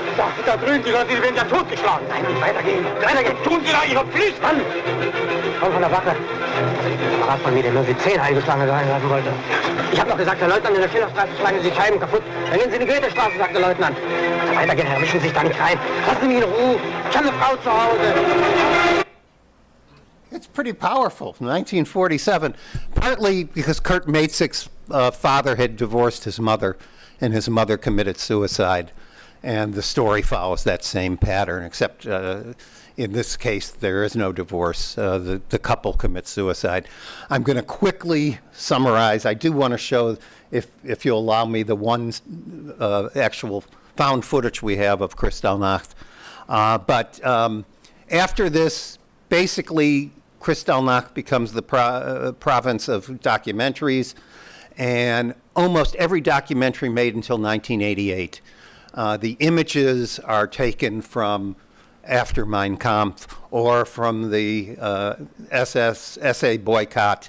Da drüben, die Leute, die werden ja totgeschlagen. Nein, nicht weitergehen. Weitergehen. Tun Sie da Ihre Pflicht an. Komm von der Wache. Da war von mir, der nur die Zehen eingeschlagen sein lassen wollte. Ich habe noch gesagt, Herr Leutnant, in der Schillerstraße schlagen Sie die Scheiben kaputt. Dann gehen Sie in die Goethestraße, sagt der Leutnant. Weitergehen, Herr, mischen Sie sich da nicht rein. Lassen Sie mich in Ruhe. Ich habe eine Frau zu Hause.
It's pretty powerful, 1947, partly because Kurt Maitzig's father had divorced his mother, and his mother committed suicide. And the story follows that same pattern, except in this case, there is no divorce. The couple commits suicide. I'm going to quickly summarize. I do want to show, if you'll allow me, the one actual found footage we have of Kristallnacht. But after this, basically, Kristallnacht becomes the province of documentaries, and almost every documentary made until 1988. The images are taken from after Mein Kampf or from the SA boycott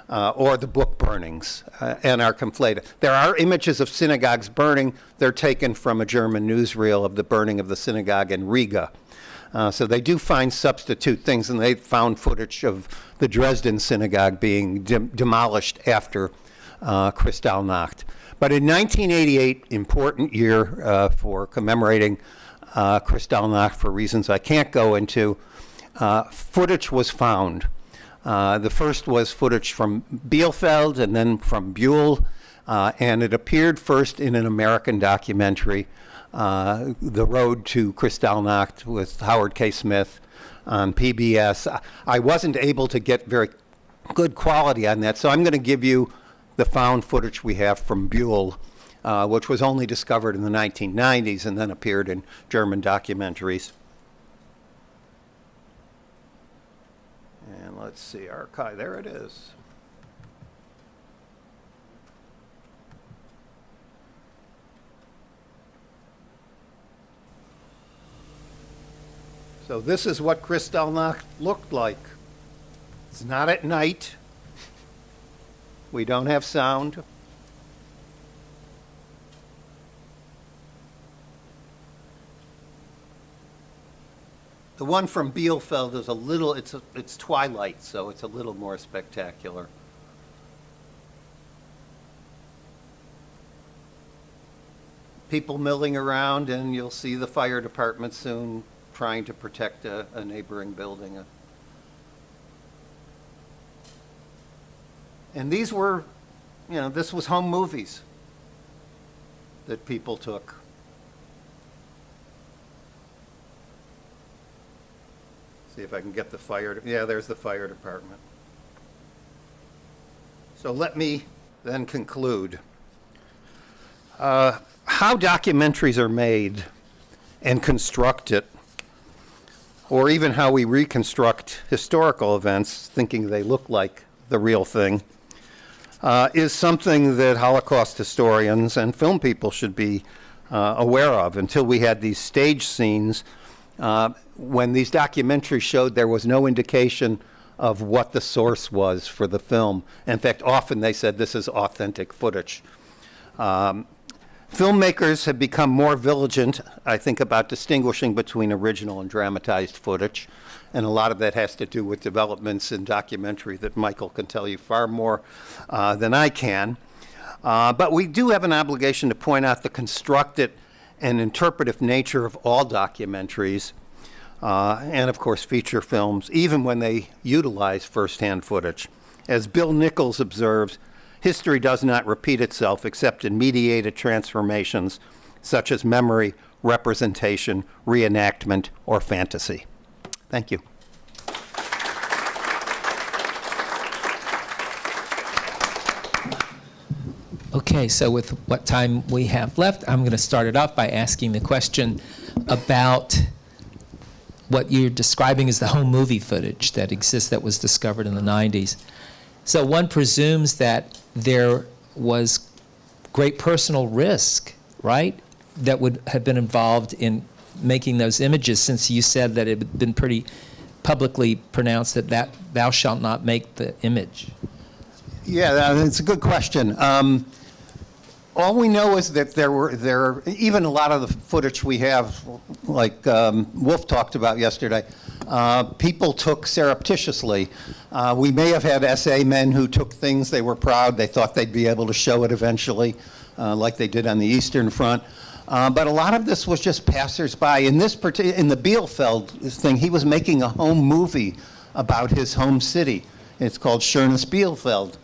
or the book burnings and are conflated. There are images of synagogues burning. They're taken from a German newsreel of the burning of the synagogue in Riga. So they do find substitute things, and they found footage of the Dresden synagogue being demolished after Kristallnacht. But in 1988, important year for commemorating Kristallnacht for reasons I can't go into, footage was found. The first was footage from Bielefeld and then from Buell, and it appeared first in an American documentary, The Road to Kristallnacht with Howard K. Smith on PBS. I wasn't able to get very good quality on that, so I'm going to give you the found footage we have from Buell, which was only discovered in the 1990s and then appeared in German documentaries. And let's see, archive, there it is. So this is what Kristallnacht looked like It's not at night. We don't have sound. The one from Bielefeld is a little, it's twilight, so it's a little more spectacular. People milling around, and you'll see the fire department soon trying to protect a neighboring building. And these were, you know, this was home movies that people took. See if I can get the fire, yeah, there's the fire department. So let me then conclude. How documentaries are made and constructed, or even how we reconstruct historical events thinking they look like the real thing, is something that Holocaust historians and film people should be aware of. Until we had these stage scenes, when these documentaries showed, there was no indication of what the source was for the film. In fact, often they said this is authentic footage. Filmmakers have become more vigilant, I think, about distinguishing between original and dramatized footage. And a lot of that has to do with developments in documentary that Michael can tell you far more than I can. But we do have an obligation to point out the constructed and interpretive nature of all documentaries, and of course feature films, even when they utilize first-hand footage. As Bill Nichols observes, history does not repeat itself except in mediated transformations such as memory, representation, reenactment, or fantasy. Thank you.
Okay, so with what time we have left, I'm going to start it off by asking the question about what you're describing as the home movie footage that exists, that was discovered in the 90s. So one presumes that there was great personal risk, right, that would have been involved in making those images, since you said that it had been pretty publicly pronounced that thou shalt not make the image.
Yeah, it's a good question. All we know is that there even a lot of the footage we have, like Wolf talked about yesterday, people took surreptitiously. We may have had SA men who took things, they were proud, they thought they'd be able to show it eventually, like they did on the Eastern Front. But a lot of this was just passersby. In the Bielefeld thing, he was making a home movie about his home city. It's called Schönes Bielefeld.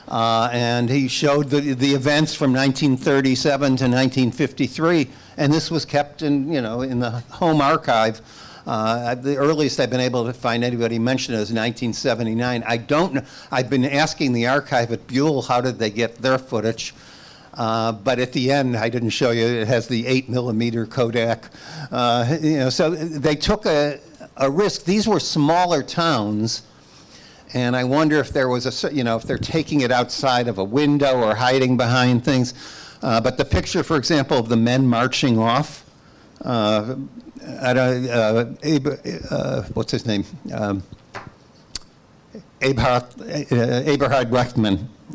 And he showed the events from 1937 to 1953, and this was kept in the home archive. The earliest I've been able to find anybody mention it is 1979. I don't know. I've been asking the archive at Buell how did they get their footage, but at the end I didn't show you. It has the 8mm Kodak. So they took a risk. These were smaller towns. And I wonder if there was if they're taking it outside of a window or hiding behind things. But the picture, for example, of the men marching off, what's his name? Eberhard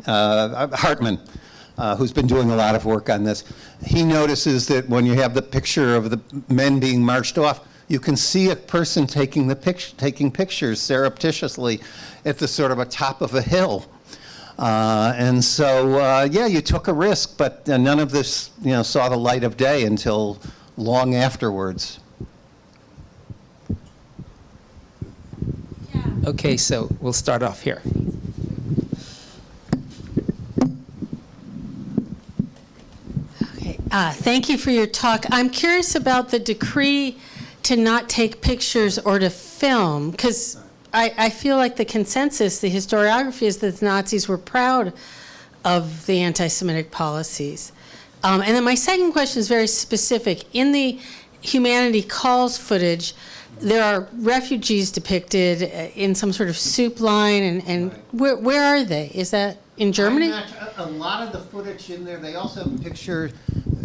Hartmann, who's been doing a lot of work on this. He notices that when you have the picture of the men being marched off, you can see a person taking pictures surreptitiously at the sort of a top of a hill. And so, yeah, you took a risk, but none of this, saw the light of day until long afterwards.
Okay, so we'll start off here.
Okay, thank you for your talk. I'm curious about the decree to not take pictures or to film, because I feel like the consensus, the historiography, is that the Nazis were proud of the anti-Semitic policies. And then my second question is very specific. In the Humanity Calls footage, there are refugees depicted in some sort of soup line, and where are they? Is that in Germany?
A lot of the footage in there, they also picture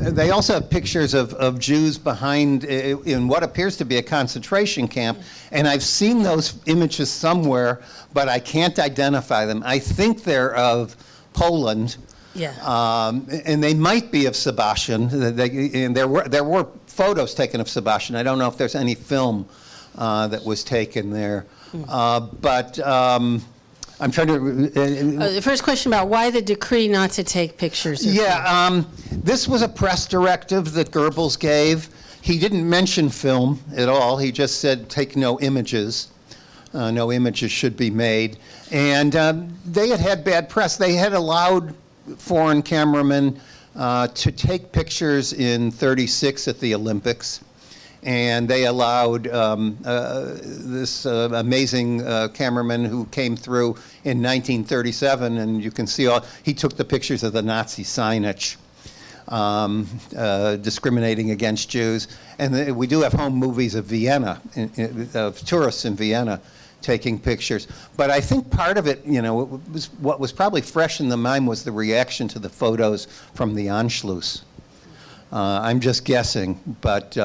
They also have pictures of Jews behind in what appears to be a concentration camp, and I've seen those images somewhere, but I can't identify them. I think they're of Poland, and they might be of Sebastian. And there were photos taken of Sebastian. I don't know if there's any film that was taken there, but. I'm trying to...
the first question about why the decree not to take pictures.
This was a press directive that Goebbels gave. He didn't mention film at all. He just said take no images. No images should be made. And they had bad press. They had allowed foreign cameramen to take pictures in '36 at the Olympics. And they allowed this amazing cameraman who came through in 1937, and you can see he took the pictures of the Nazi signage discriminating against Jews. And we do have home movies of Vienna, of tourists in Vienna taking pictures. But I think part of it, what was probably fresh in the mind was the reaction to the photos from the Anschluss. I'm just guessing, but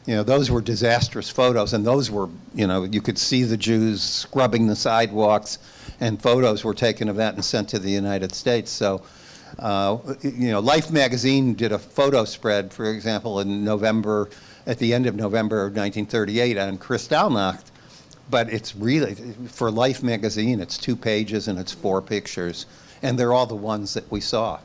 those were disastrous photos, and those were, you could see the Jews scrubbing the sidewalks, and photos were taken of that and sent to the United States. So, Life magazine did a photo spread, for example, in November, at the end of November of 1938 on Kristallnacht. But it's really, for Life magazine, it's 2 pages and it's 4 pictures, and they're all the ones that we saw,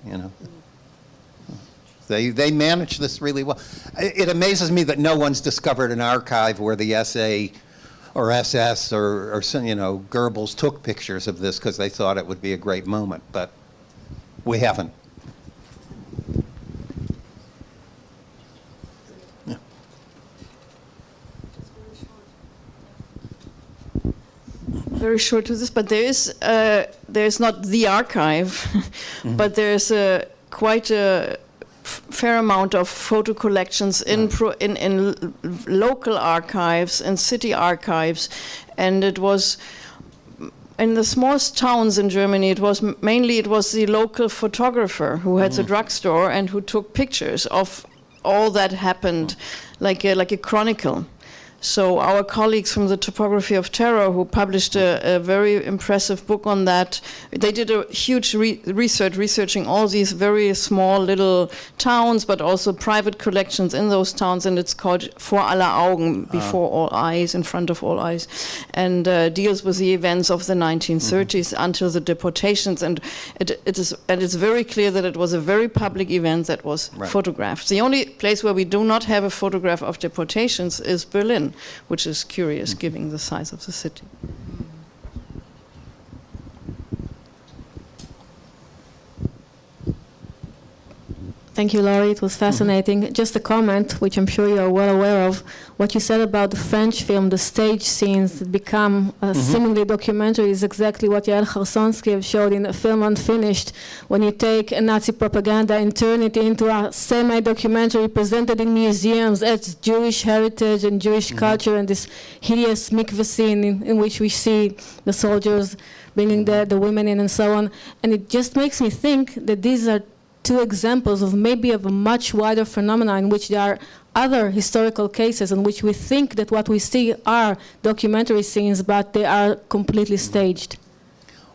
They manage this really well. It amazes me that no one's discovered an archive where the SA or SS or Goebbels took pictures of this because they thought it would be a great moment, but we haven't. Yeah.
Very short to this, but there's not the archive, but there's quite a fair amount of photo collections in local archives and city archives, and it was in the smallest towns in Germany. It was the local photographer who had the drugstore and who took pictures of all that happened, like a chronicle. So our colleagues from the Topography of Terror, who published a very impressive book on that, they did a huge researching all these very small little towns, but also private collections in those towns, and it's called Vor aller Augen, before all eyes, in front of all eyes, and deals with the events of the 1930s until the deportations, and it's very clear that it was a very public event that was photographed. The only place where we do not have a photograph of deportations is Berlin, which is curious, given the size of the city.
Thank you, Laurie. It was fascinating. Just a comment, which I'm sure you are well aware of, what you said about the French film, the stage scenes that become seemingly documentary, is exactly what Yael Kharsonsky showed in the film Unfinished, when you take a Nazi propaganda and turn it into a semi-documentary presented in museums as Jewish heritage and Jewish culture, and this hideous mikveh scene in which we see the soldiers bringing the women in and so on. And it just makes me think that these are 2 examples of maybe of a much wider phenomenon in which there are other historical cases in which we think that what we see are documentary scenes, but they are completely staged.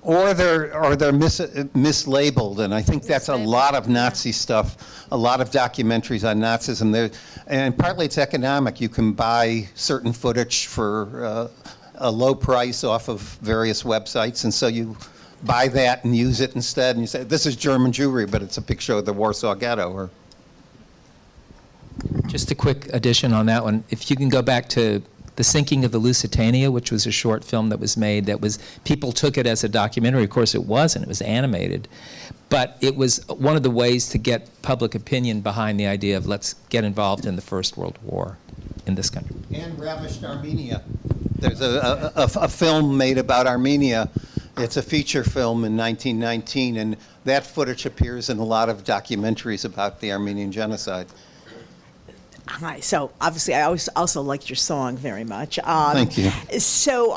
Or they're mislabeled, and I think that's a lot of Nazi stuff, a lot of documentaries on Nazism. And partly it's economic. You can buy certain footage for a low price off of various websites, and so you buy that and use it instead, and you say, this is German Jewry, but it's a picture of the Warsaw Ghetto. Or
just a quick addition on that one. If you can go back to The Sinking of the Lusitania, which was a short film that was made, people took it as a documentary. Of course it wasn't, it was animated. But it was one of the ways to get public opinion behind the idea of let's get involved in the First World War in this country.
And Ravished Armenia. There's a film made about Armenia. It's a feature film in 1919, and that footage appears in a lot of documentaries about the Armenian genocide.
Hi. So obviously, I also liked your song very much.
Thank you.
So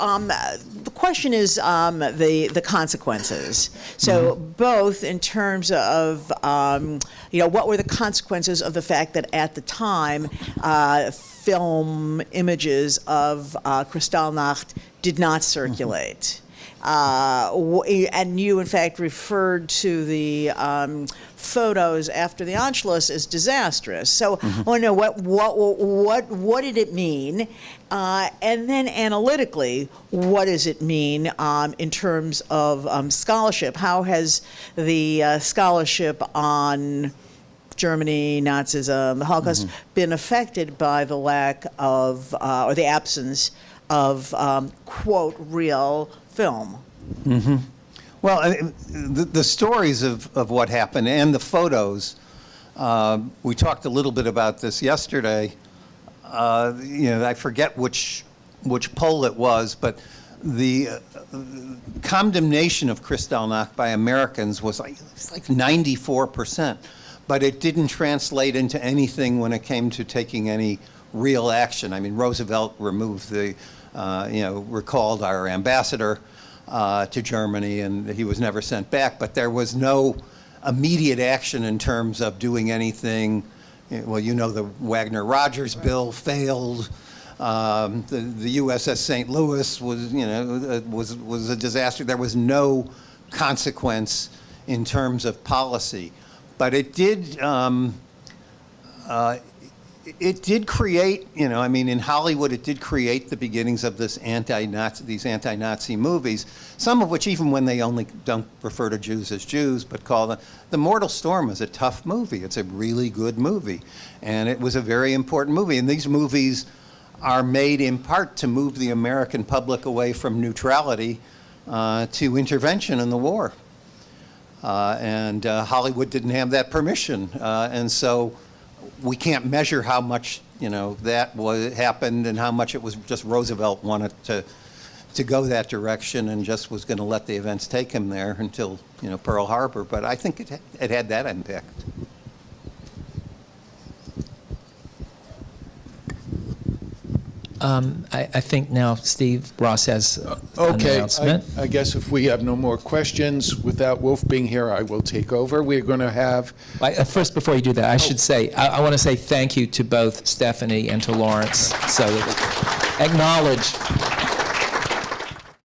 the question is the consequences. So both in terms of what were the consequences of the fact that at the time film images of Kristallnacht did not circulate. And you, in fact, referred to the photos after the Anschluss as disastrous. So I want to know what did it mean, and then analytically, what does it mean in terms of scholarship? How has the scholarship on Germany, Nazism, the Holocaust been affected by the lack of or the absence of quote real film?
Well, the stories of what happened and the photos, we talked a little bit about this yesterday. I forget which poll it was, but the condemnation of Kristallnacht by Americans was like 94%, but it didn't translate into anything when it came to taking any real action. I mean, Roosevelt removed recalled our ambassador to Germany, and he was never sent back, but there was no immediate action in terms of doing anything. Well, the Wagner-Rogers bill failed. The USS St. Louis was a disaster. There was no consequence in terms of policy, but it did create, in Hollywood, it did create the beginnings of these anti-Nazi movies, some of which, even when they only don't refer to Jews as Jews, but call them, The Mortal Storm is a tough movie. It's a really good movie, and it was a very important movie. And these movies are made in part to move the American public away from neutrality to intervention in the war. And Hollywood didn't have that permission, and so we can't measure how much that happened and how much it was just Roosevelt wanted to go that direction and just was going to let the events take him there until Pearl Harbor. But I think it had that impact.
I think now Steve Ross has an announcement.
I guess if we have no more questions, without Wolf being here, I will take over. We're going to have...
First, before you do that, I should say, I want to say thank you to both Stephanie and to Lawrence. So acknowledge